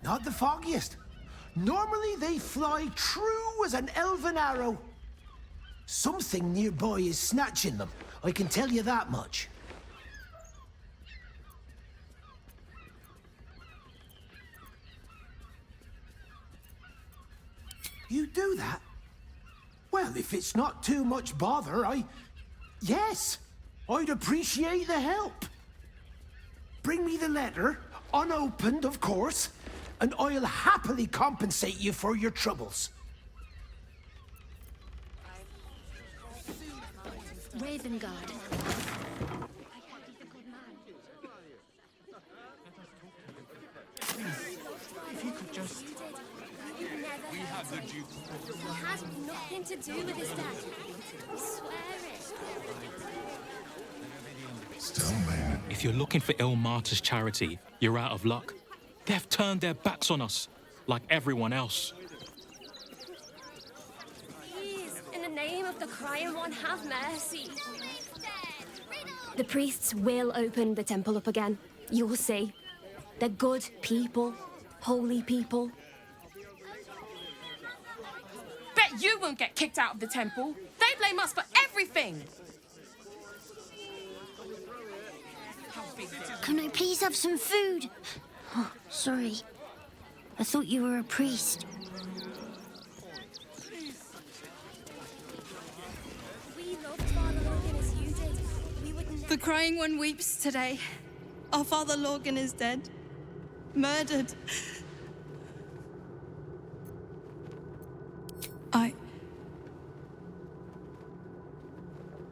Not the foggiest. Normally they fly true as an elven arrow. Something nearby is snatching them, I can tell you that much. You do that? Well, if it's not too much bother, yes, I'd appreciate the help. Bring me the letter, unopened, of course, and I'll happily compensate you for your troubles. Ravengard. If you could just... We have the Duke. It has nothing to do with his death. I swear it. If you're looking for Ilmater's charity, you're out of luck. They've turned their backs on us, like everyone else. Please, in the name of the Crying One, have mercy. The priests will open the temple up again. You'll see. They're good people, holy people. Bet you won't get kicked out of the temple. They blame us for everything. Can I please have some food? Oh, sorry. I thought you were a priest. We loved Father Logan as you did. We would never... The Crying One weeps today. Our Father Logan is dead. Murdered.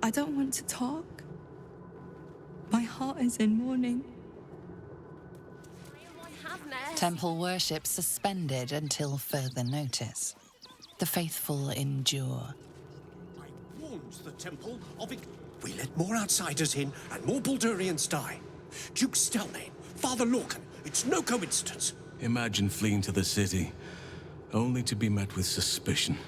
I don't want to talk. My heart is in mourning. Temple worship suspended until further notice. The faithful endure. Warns the temple of it. We let more outsiders in and more Baldurians die. Duke Stelmane, Father Lorcan, it's no coincidence. Imagine fleeing to the city, only to be met with suspicion.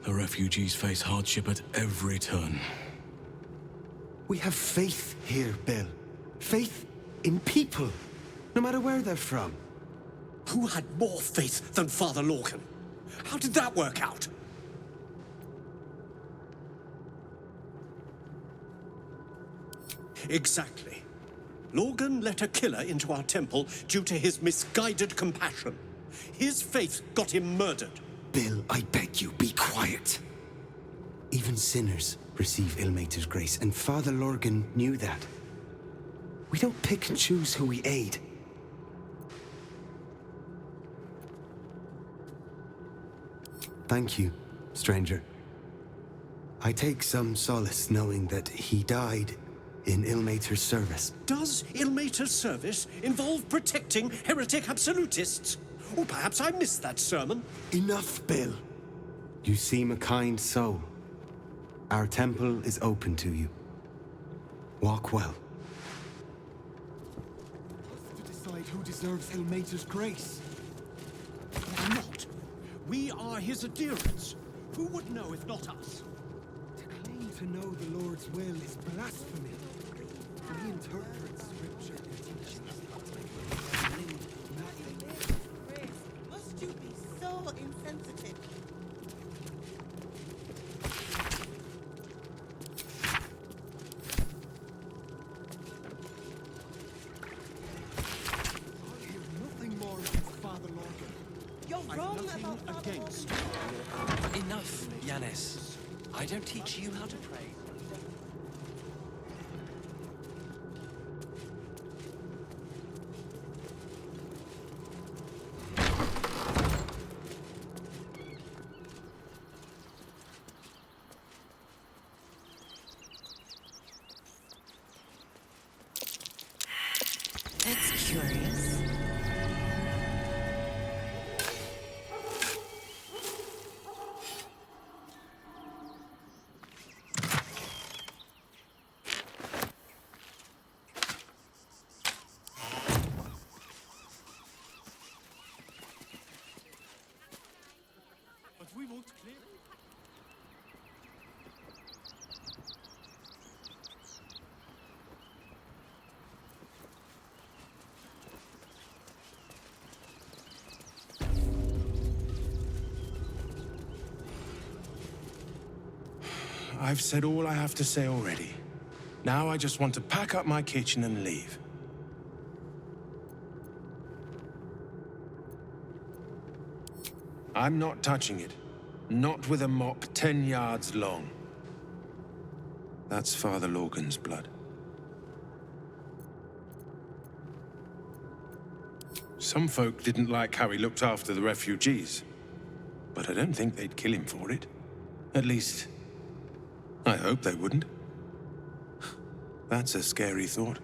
The refugees face hardship at every turn. We have faith here, Bill. Faith in people, no matter where they're from. Who had more faith than Father Lorcan? How did that work out? Exactly. Lorcan let a killer into our temple due to his misguided compassion. His faith got him murdered. Bill, I beg you, be quiet. Even sinners receive Ilmater's grace, and Father Lorcan knew that. We don't pick and choose who we aid. Thank you, stranger. I take some solace knowing that he died in Ilmater's service. Does Ilmater's service involve protecting heretic absolutists? Or perhaps I missed that sermon. Enough, Bill. You seem a kind soul. Our temple is open to you. Walk well. To decide who deserves Ilmater's grace. Why not? We are his adherents. Who would know if not us? To claim to know the Lord's will is blasphemy. We interpret scripture and teachings. Must you be so insensitive? Nothing more against Father Lorcan. You're wrong about Father against. Enough, Yanis. I don't teach you how to pray. That's curious. But we won't clear. I've said all I have to say already. Now I just want to pack up my kitchen and leave. I'm not touching it. Not with a mop 10 yards long. That's Father Lorgan's blood. Some folk didn't like how he looked after the refugees, but I don't think they'd kill him for it. At least, I hope they wouldn't. That's a scary thought.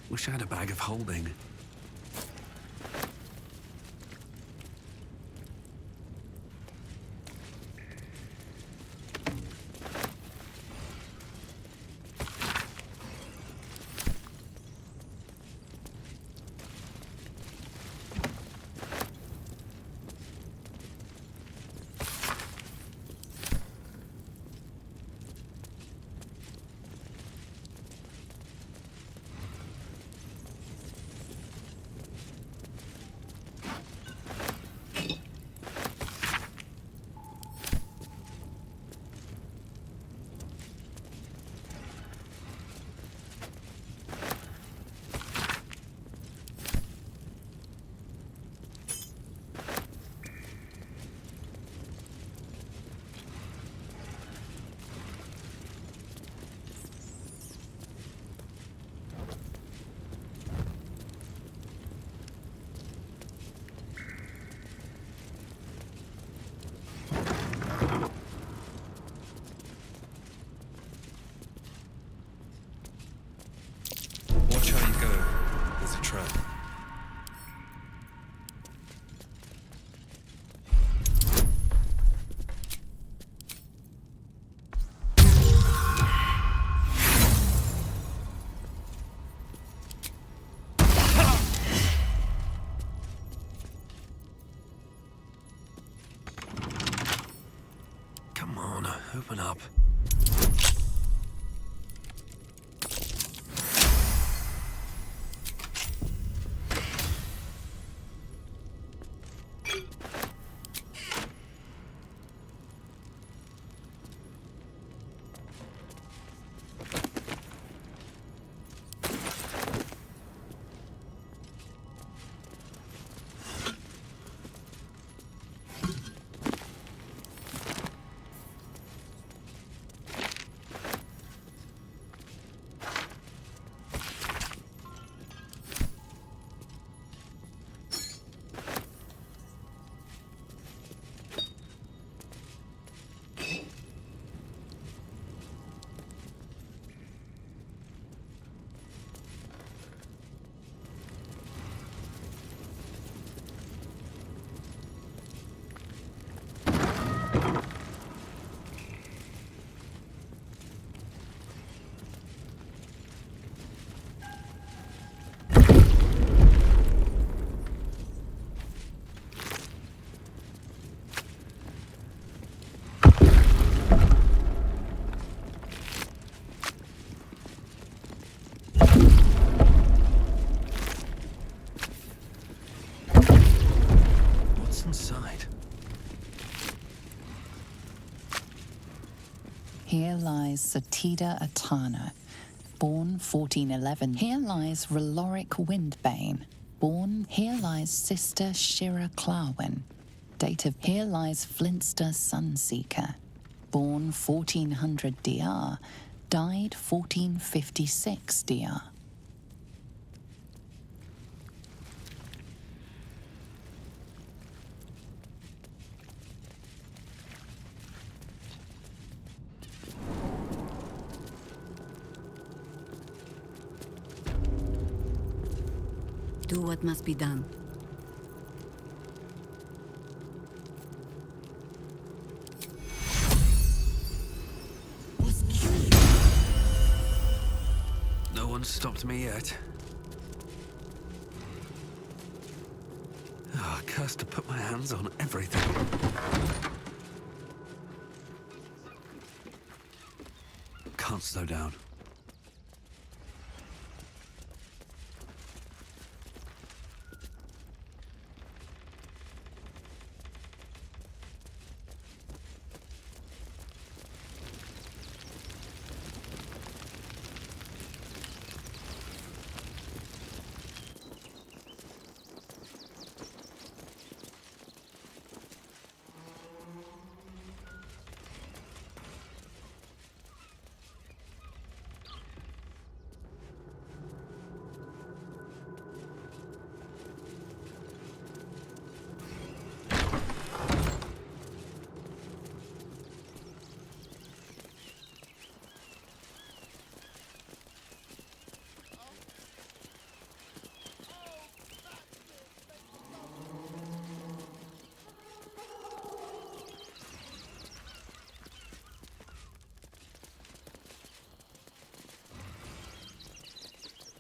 Wish I had a bag of holding. Watch how you go. There's a trap. Come on, open up. Here lies Satida Atana, born 1411. Here lies Reloric Windbane, born. Here lies Sister Shira Clarwin, date of. Here lies Flintster Sunseeker, born 1400 DR, died 1456 DR. Do what must be done. No one's stopped me yet. Oh, cursed to put my hands on everything. Can't slow down.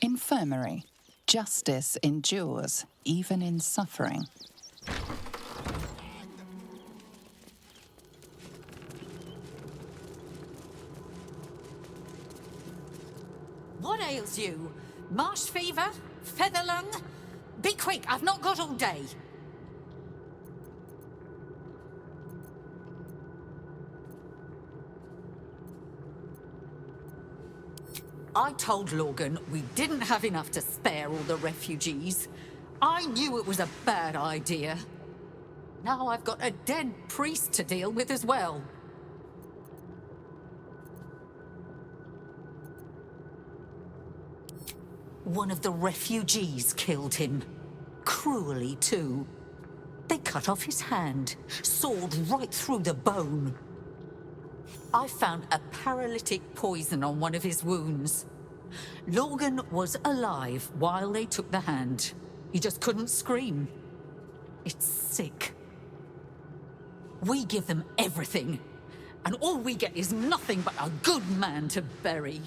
Infirmary. Justice endures, even in suffering. What ails you? Marsh fever? Feather lung? Be quick, I've not got all day. I told Logan we didn't have enough to spare all the refugees. I knew it was a bad idea. Now I've got a dead priest to deal with as well. One of the refugees killed him. Cruelly, too. They cut off his hand, sawed right through the bone. I found a paralytic poison on one of his wounds. Logan was alive while they took the hand. He just couldn't scream. It's sick. We give them everything, and all we get is nothing but a good man to bury.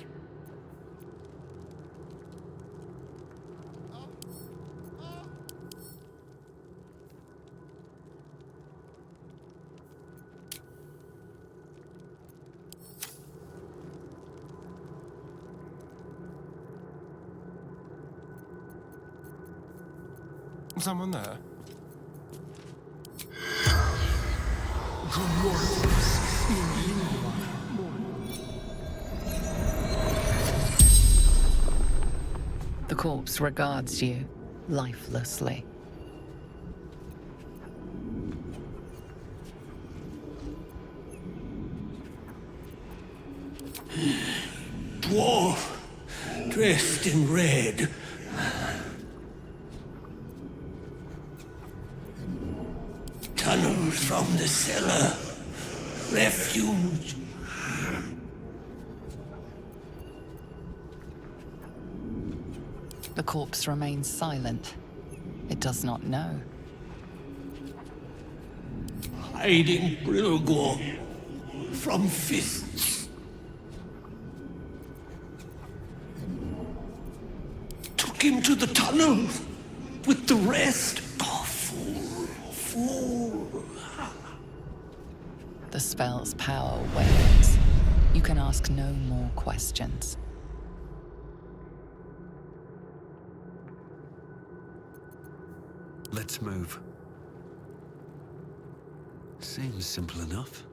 Someone there? The corpse regards you lifelessly. Dwarf, dressed in red. Tunnels from the cellar. Refuge. The corpse remains silent. It does not know. Hiding Brilgor from fists. Took him to the tunnel with the rest. Oh, fool, fool. The spell's power wanes. You can ask no more questions. Let's move. Seems simple enough.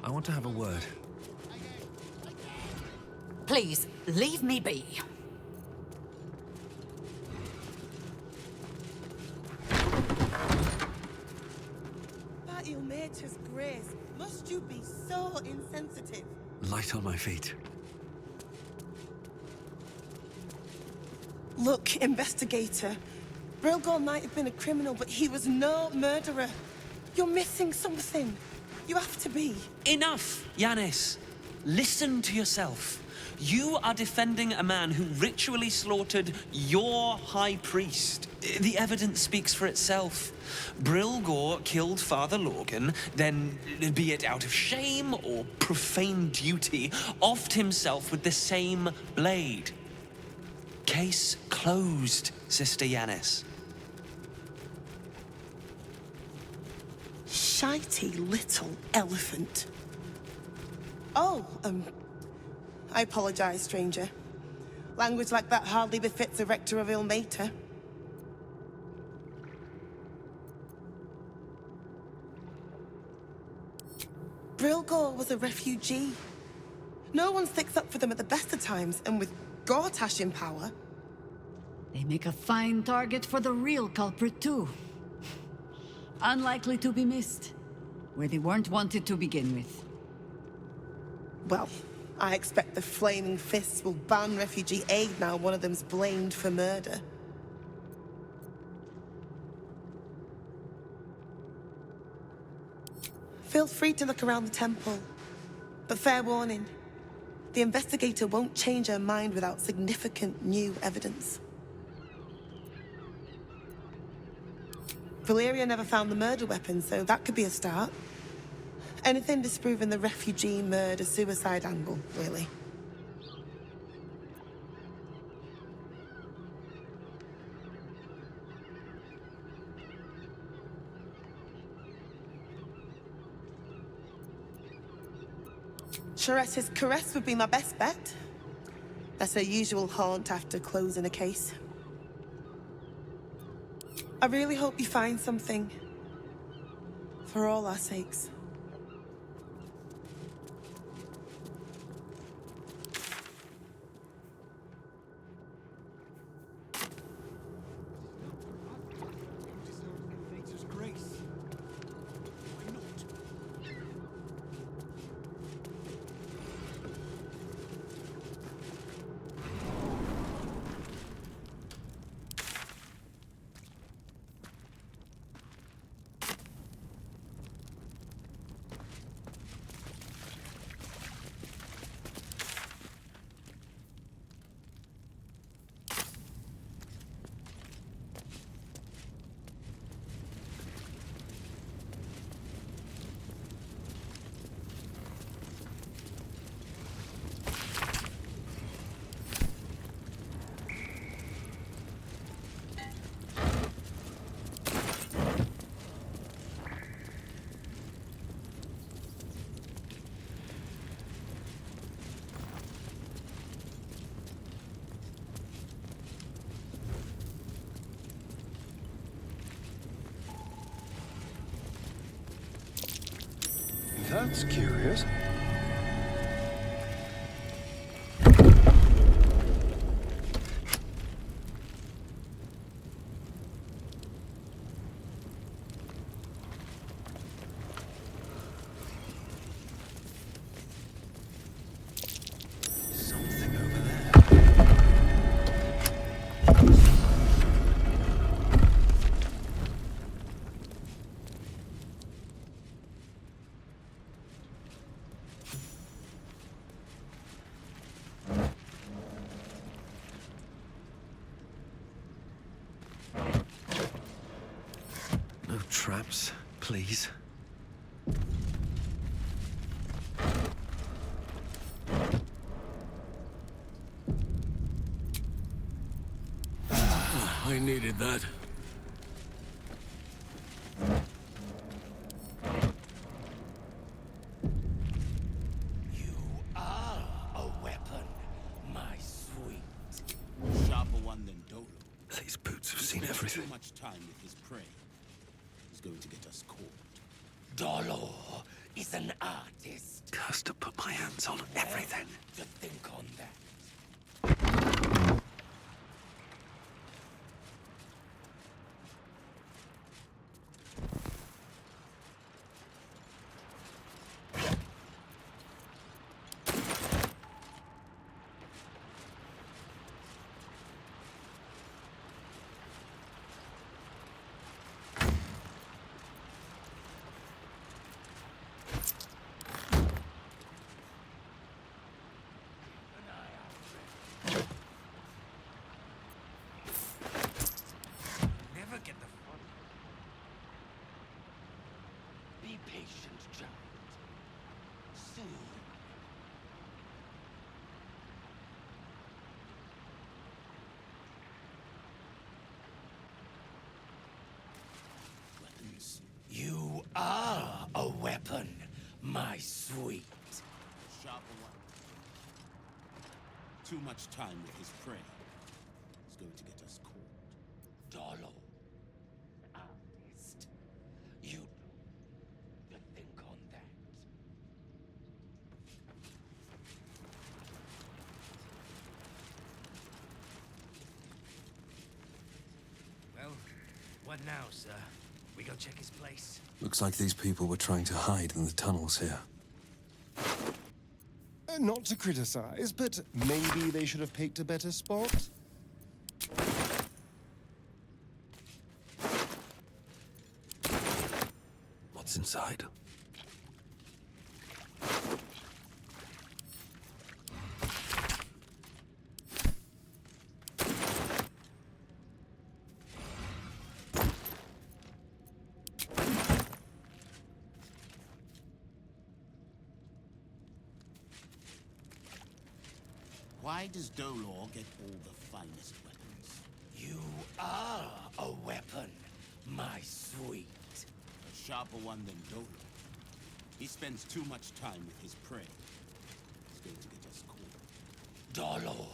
I want to have a word. Please, leave me be. By Ilmater's grace, must you be so insensitive? Light on my feet. Look, investigator. Brilgor might have been a criminal, but he was no murderer. You're missing something. You have to be. Enough, Yanis. Listen to yourself. You are defending a man who ritually slaughtered your high priest. The evidence speaks for itself. Brilgor killed Father Lorgan, then, be it out of shame or profane duty, offed himself with the same blade. Case closed, Sister Yanis. Shitey little elephant. Oh, I apologize, stranger. Language like that hardly befits a rector of Ilmater. Brilgor was a refugee. No one sticks up for them at the best of times, and with Gortash in power... They make a fine target for the real culprit, too. Unlikely to be missed, where they weren't wanted to begin with. Well, I expect the Flaming Fists will ban refugee aid now one of them's blamed for murder. Feel free to look around the temple, but fair warning, the investigator won't change her mind without significant new evidence. Valeria never found the murder weapon, so that could be a start. Anything disproving the refugee murder-suicide angle, really. Charette's caress would be my best bet. That's her usual haunt after closing a case. I really hope you find something. For all our sakes. That's curious. Something over there. No traps, please. I needed that. You are a weapon, my sweet. Sharper one than Dolo. These boots have seen everything. Too much time with his prey. He's going to get us caught. Dolo is an artist. Cursed to put my hands on everything. To think on that. Never get the fun. Be patient, child. Soon. Weapons. You are a weapon, my sweet. Sharper one. Too much time with his prey. He's going to get us caught. Dollo. Artist. You to think on that. Well, what now, sir? We go check his place? Looks like these people were trying to hide in the tunnels here. Not to criticize, but maybe they should have picked a better spot. What's inside? Why does Dolor get all the finest weapons? You are a weapon, my sweet. A sharper one than Dolor. He spends too much time with his prey. He's going to get us caught. Dolor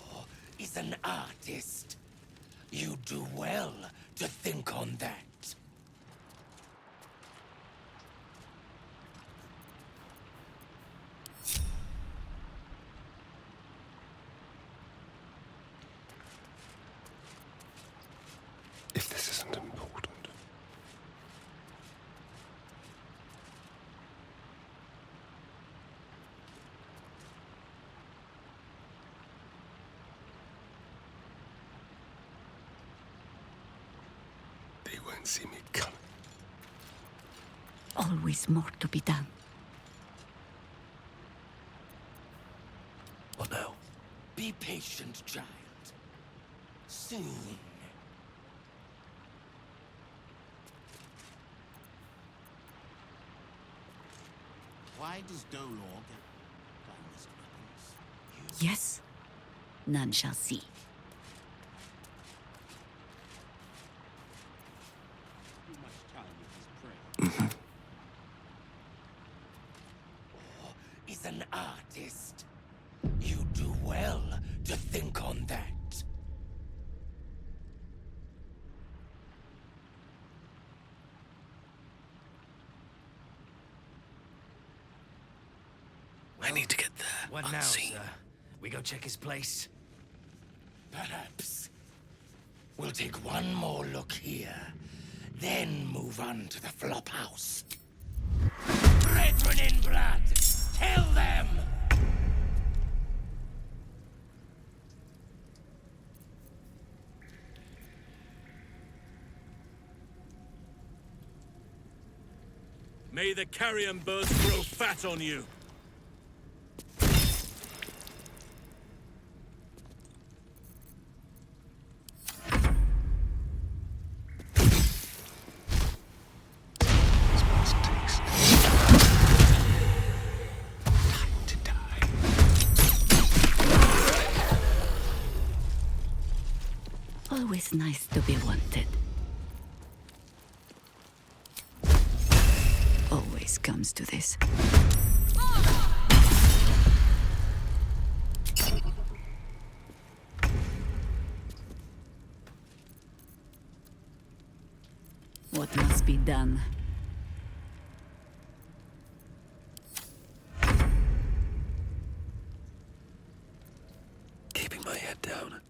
is an artist. You do well to think on that. If this isn't important. They won't see me coming. Always more to be done. What now? Be patient, child. Soon. Why does Dolor get finest weapons? Yes, none shall see. Too much time with his prey. Is an artist. You do well to think on that. I need to get there. What now, sir? We go check his place? Perhaps. We'll take one more look here, then move on to the flop house. Brethren in blood, tell them! May the carrion birds grow fat on you. Always nice to be wanted. Always comes to this. What must be done? head down.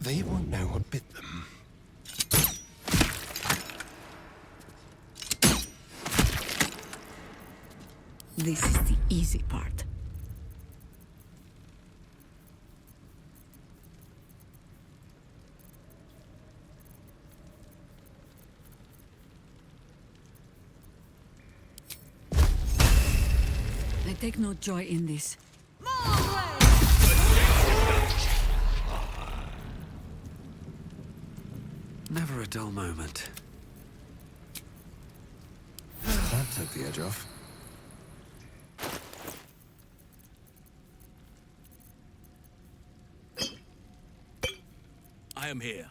They won't know what bit them. This is the easy part. I take no joy in this. Never a dull moment. That took the edge off. I am here.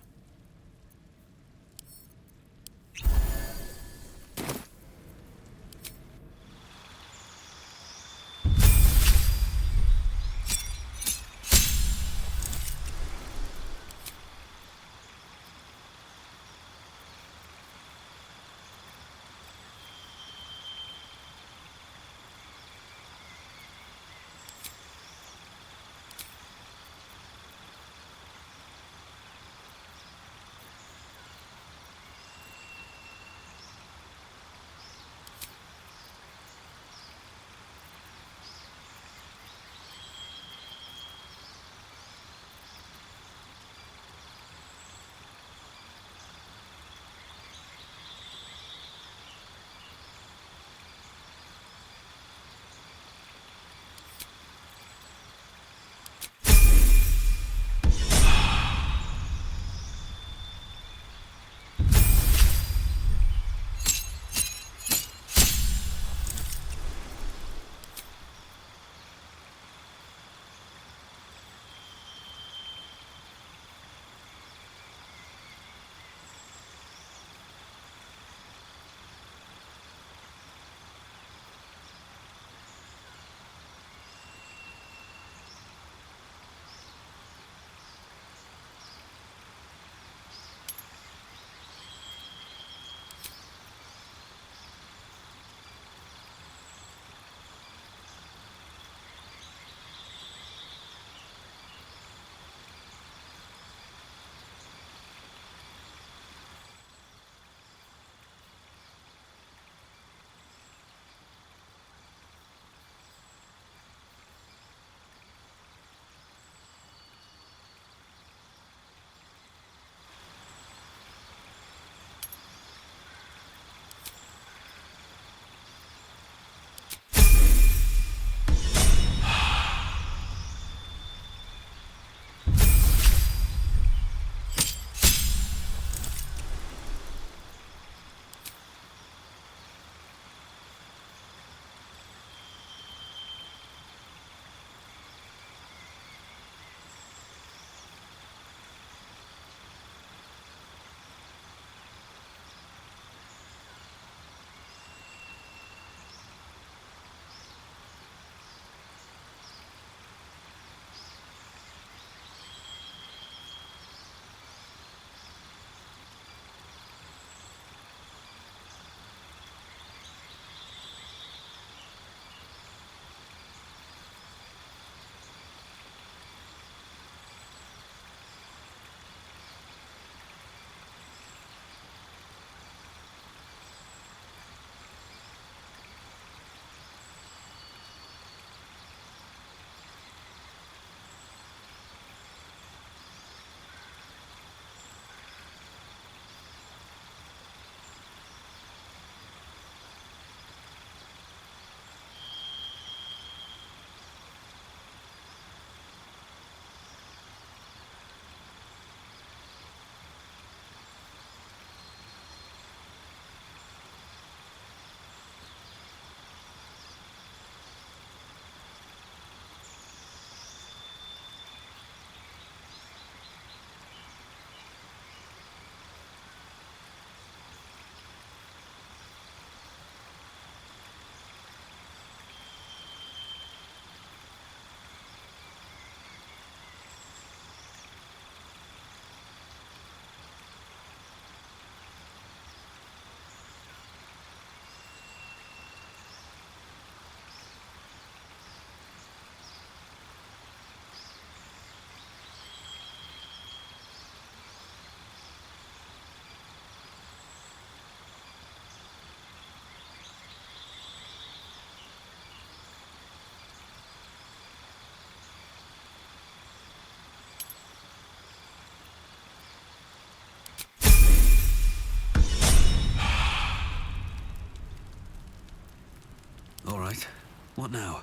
What now?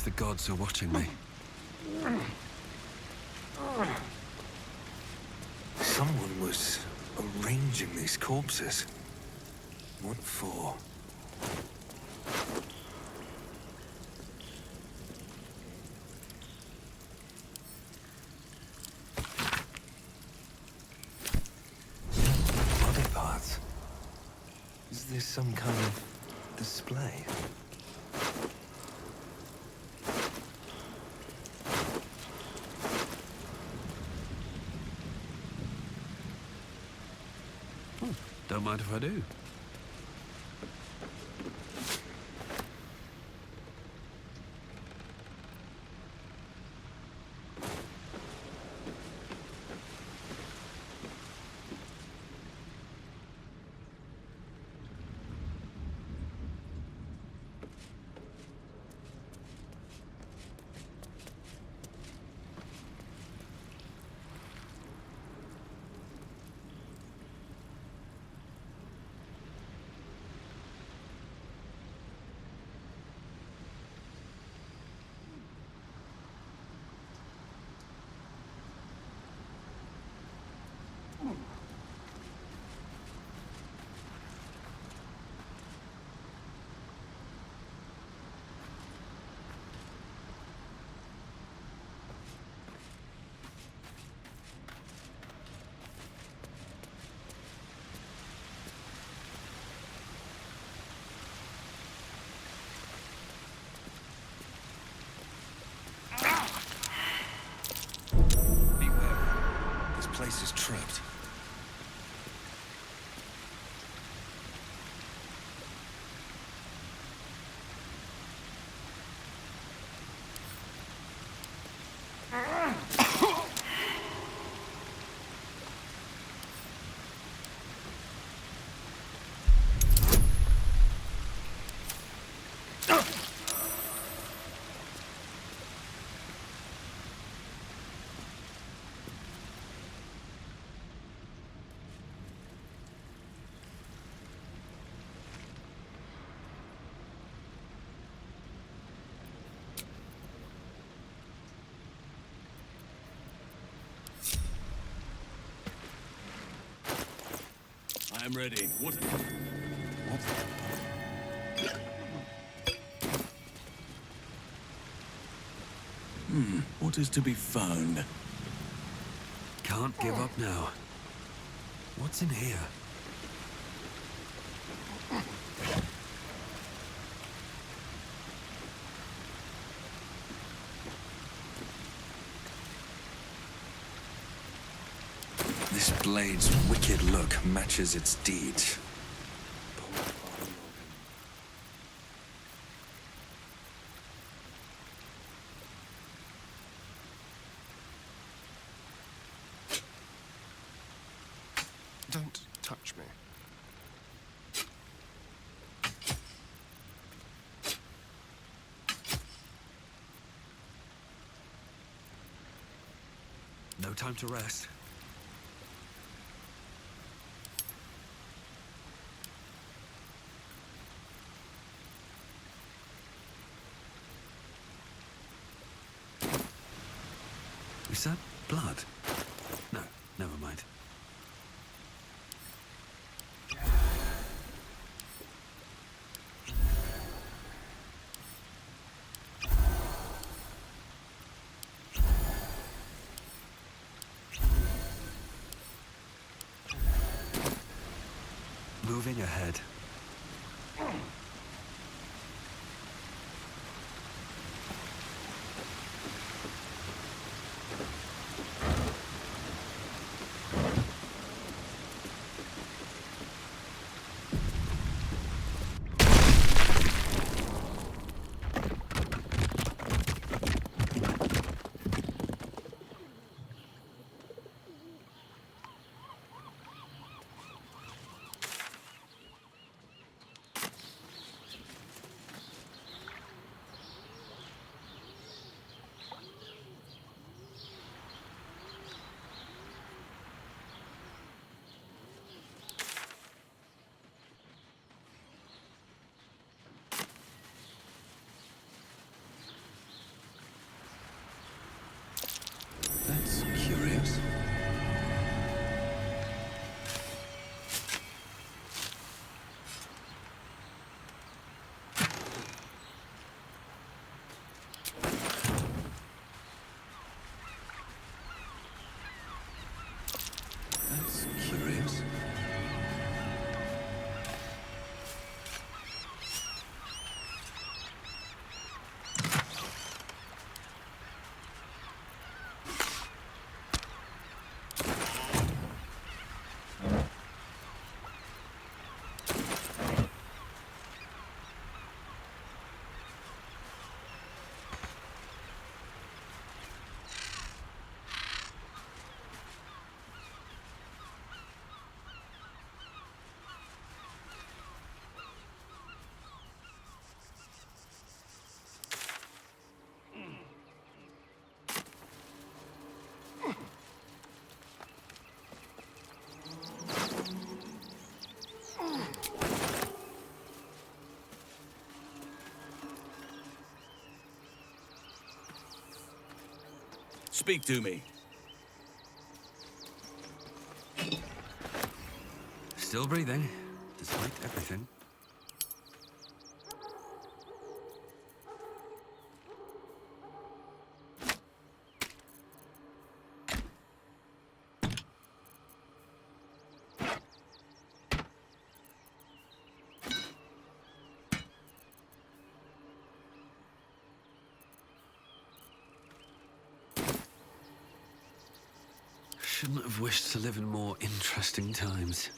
The gods are watching me. Someone was arranging these corpses. What for? Body parts. Is this some kind of display? Don't mind if I do. Place is trapped. I'm ready. What? What is to be found? Can't give up now. What's in here? This blade's wicked look matches its deeds. Don't touch me. No time to rest. Is that blood? No, never mind. Moving ahead. Speak to me. Still breathing, despite everything. Shouldn't have wished to live in more interesting times.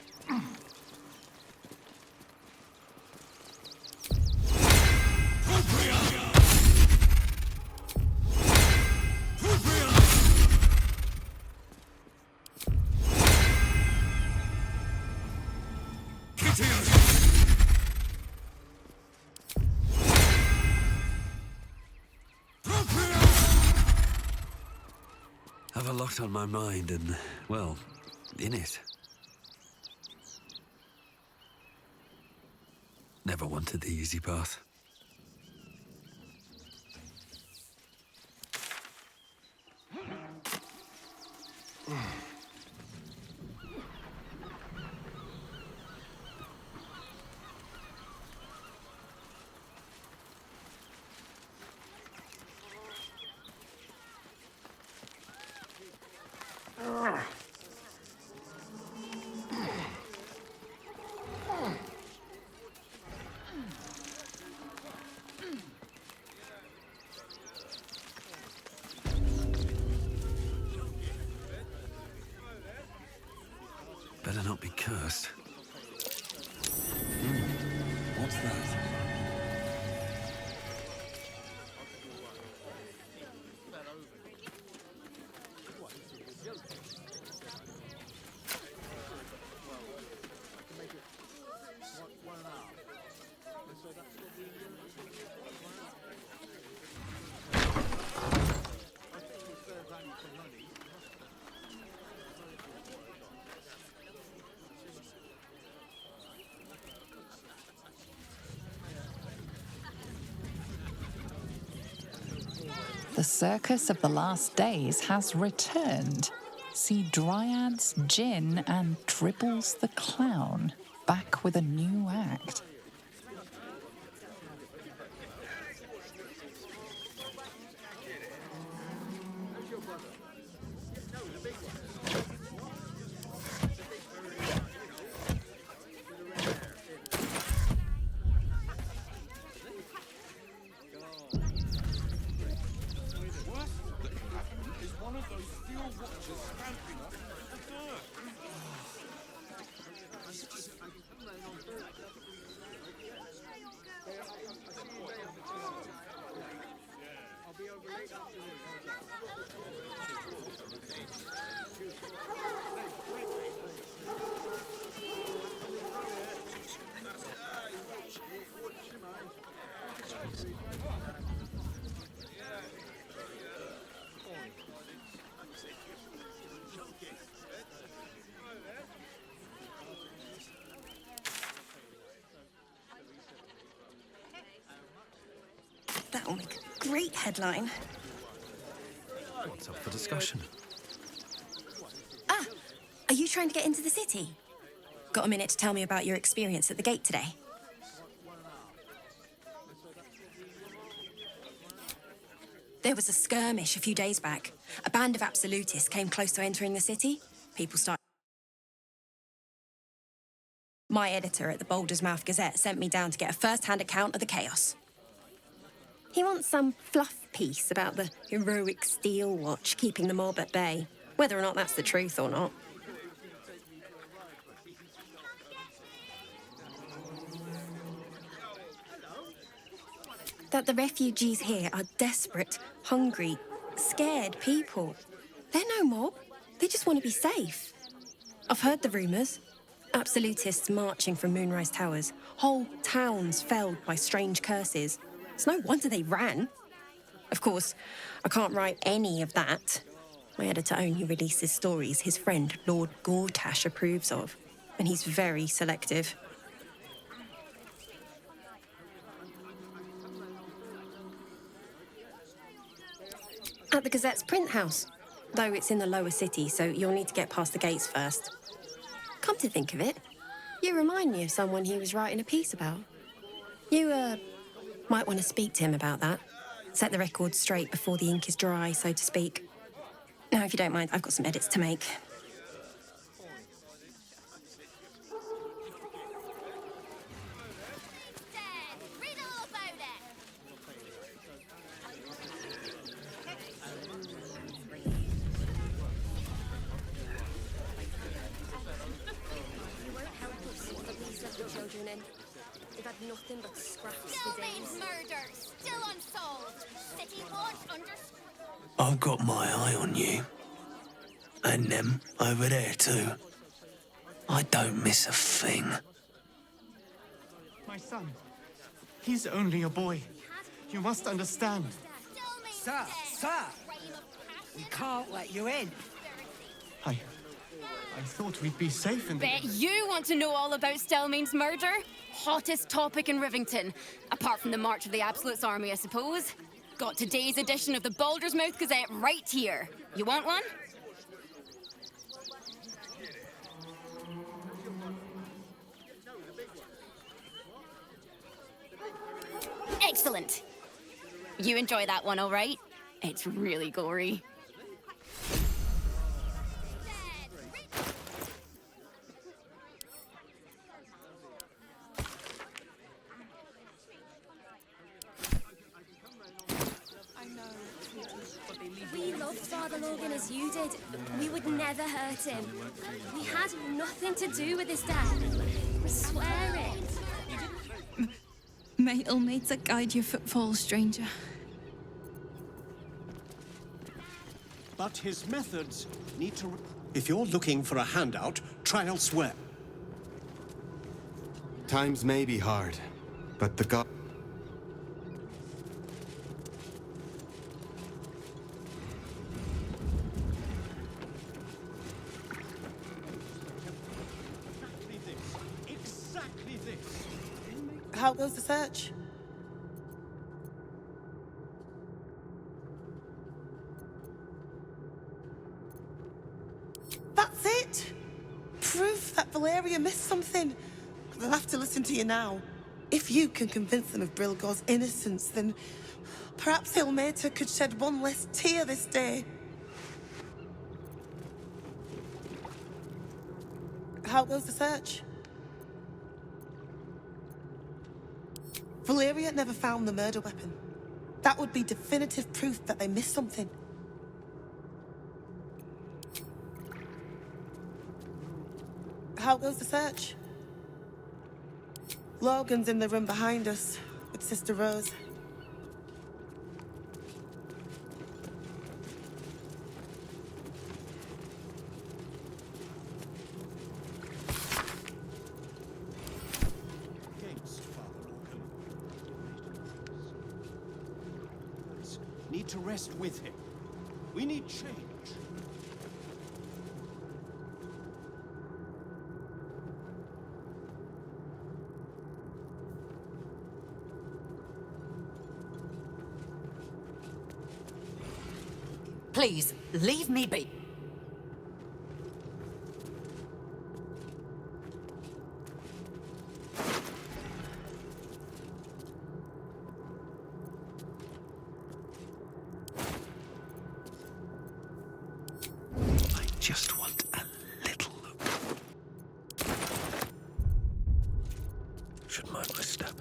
Have a lot on my mind and, well, in it. Never wanted the easy path. Better not be cursed. What's that? The circus of the last days has returned. See Dryads, Jinn, and Dribbles the Clown back with a new act. That'll make a great headline. What's up for discussion? Ah, are you trying to get into the city? Got a minute to tell me about your experience at the gate today? There was a skirmish a few days back. A band of absolutists came close to entering the city. People started... My editor at the Baldur's Mouth Gazette sent me down to get a first-hand account of the chaos. He wants some fluff piece about the heroic Steel Watch keeping the mob at bay, whether or not that's the truth or not. That the refugees here are desperate, hungry, scared people. They're no mob. They just want to be safe. I've heard the rumours. Absolutists marching from Moonrise Towers. Whole towns felled by strange curses. It's no wonder they ran. Of course, I can't write any of that. My editor only releases stories his friend Lord Gortash approves of, and he's very selective. At the Gazette's print house, Though it's in the lower city, so you'll need to get past the gates first. Come to think of it, you remind me of someone he was writing a piece about. You, might want to speak to him about that. Set the record straight before the ink is dry, so to speak. Now, if you don't mind, I've got some edits to make. They've had nothing but scraps Still for means days. murder, still unsolved. City watch under. I've got my eye on you. And them over there too. I don't miss a thing. My son, he's only a boy. You must understand. Sir, we can't let you in. I thought we'd be safe in the... Bet you want to know all about Stillmean's murder? Hottest topic in Rivington. Apart from the March of the Absolute's army, I suppose. Got today's edition of the Baldur's Mouth Gazette right here. You want one? Excellent. You enjoy that one, all right? It's really gory. We loved Father Logan as you did. We would never hurt him. We had nothing to do with his death. We swear it. May Ilmater guide your footfalls, stranger. But his methods need to... If you're looking for a handout, try elsewhere. Times may be hard, but the god... Exactly this. How goes the search? That's it! Proof that Valeria missed something. They'll have to listen to you now. If you can convince them of Brilgor's innocence, then perhaps Ilmater could shed one less tear this day. How goes the search? Valeria never found the murder weapon. That would be definitive proof that they missed something. How goes the search? Logan's in the room behind us, with Sister Rose. Gates, Father Logan. Need to rest with him. We need change. Please, leave me be. I just want a little look. Should mind my step.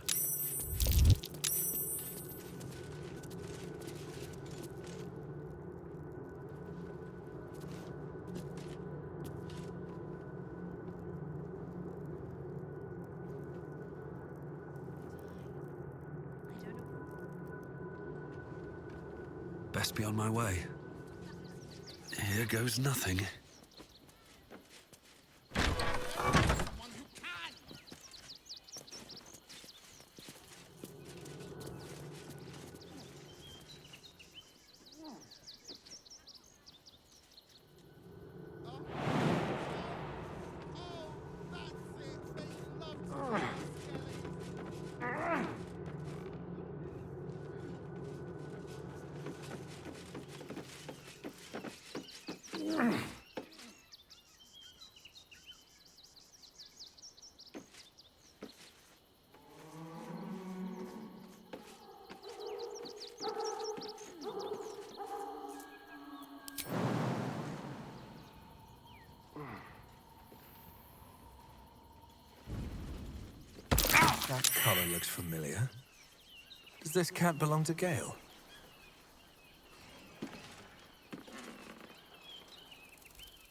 Best be on my way. Here goes nothing. That color looks familiar. Does this cat belong to Gale?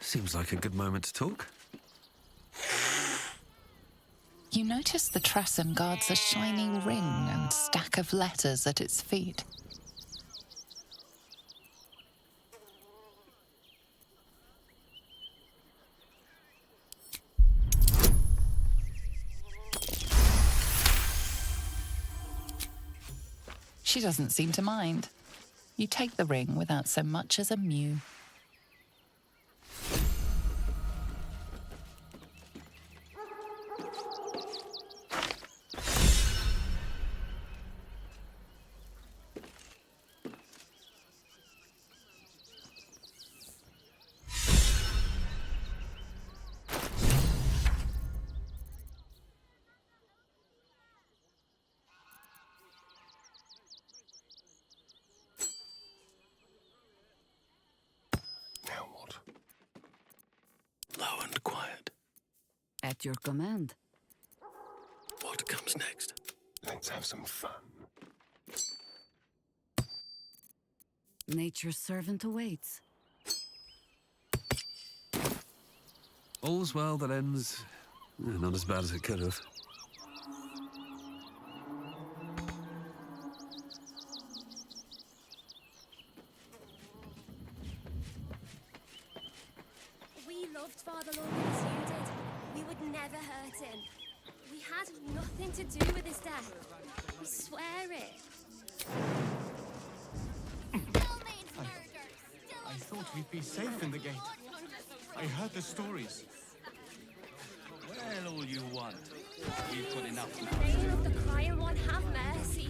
Seems like a good moment to talk. You notice the Tresson guards a shiny ring and stack of letters at its feet. She doesn't seem to mind. You take the ring without so much as a mew. Now what? Low and quiet. At your command. What comes next? Let's have some fun. Nature's servant awaits. All's well that ends... not as bad as it could have. We loved Father Logan as you did. We would never hurt him. We had nothing to do with his death. We swear it. I thought we'd be safe in the gate. I heard the stories. Well, all you want. We've got enough In now. the name of the crying one, have mercy.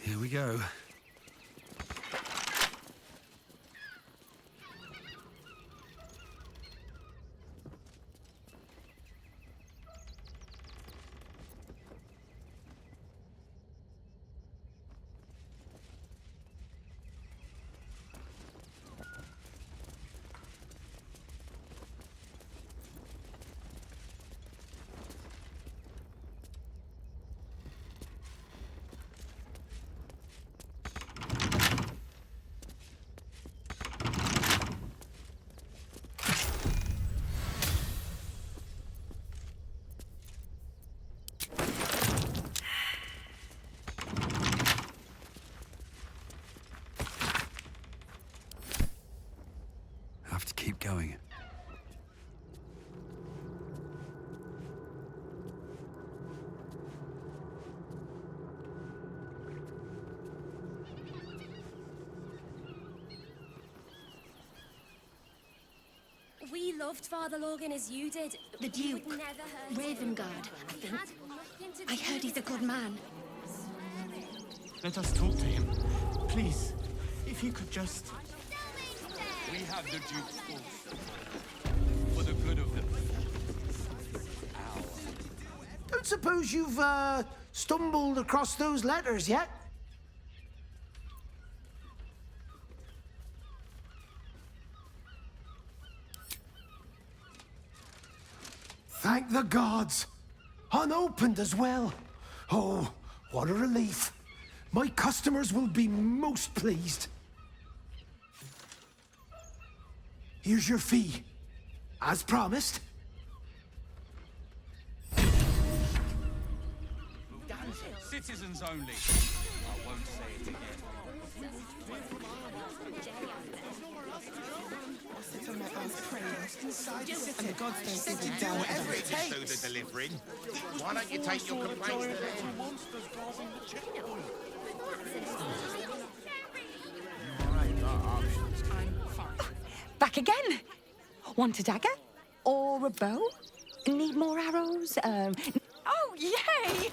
Here we go. Have to keep going. We loved Father Logan as you did. The Duke. We would never hurt Ravengard, I think. I heard he's a good man. Let us talk to him. Please, if he could just... We have the Duke's force. For the good of them. Don't suppose you've, stumbled across those letters yet? Thank the gods! Unopened as well. Oh, what a relief. My customers will be most pleased. Here's your fee. As promised. citizens only. I won't say it again. I'll sit on my arms praying, and the gods don't give me down whatever it takes. Do the delivering. Why don't you take your complaints to them? Monsters guarding the checkpoint. Back again. Want a dagger? Or a bow? Need more arrows? Oh, yay!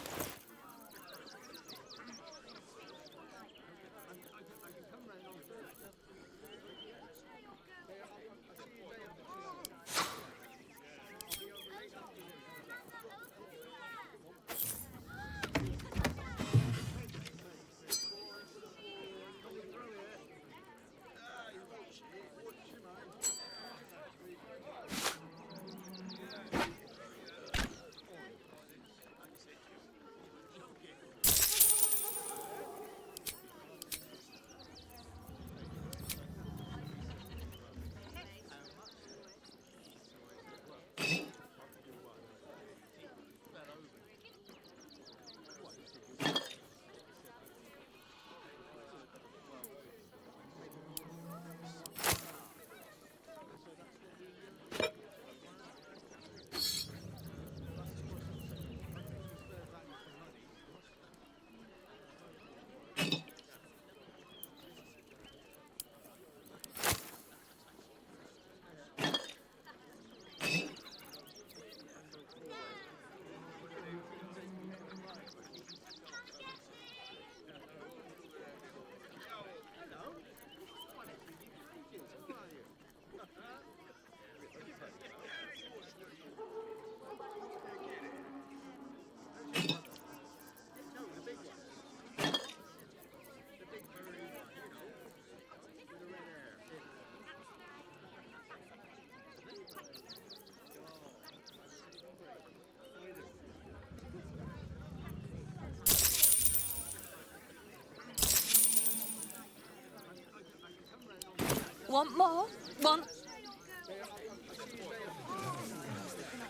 Want more? Want...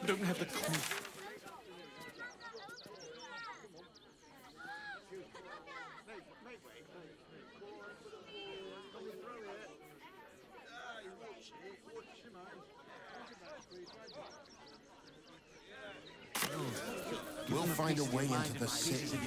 Don't have the coin. We'll find a way into the city.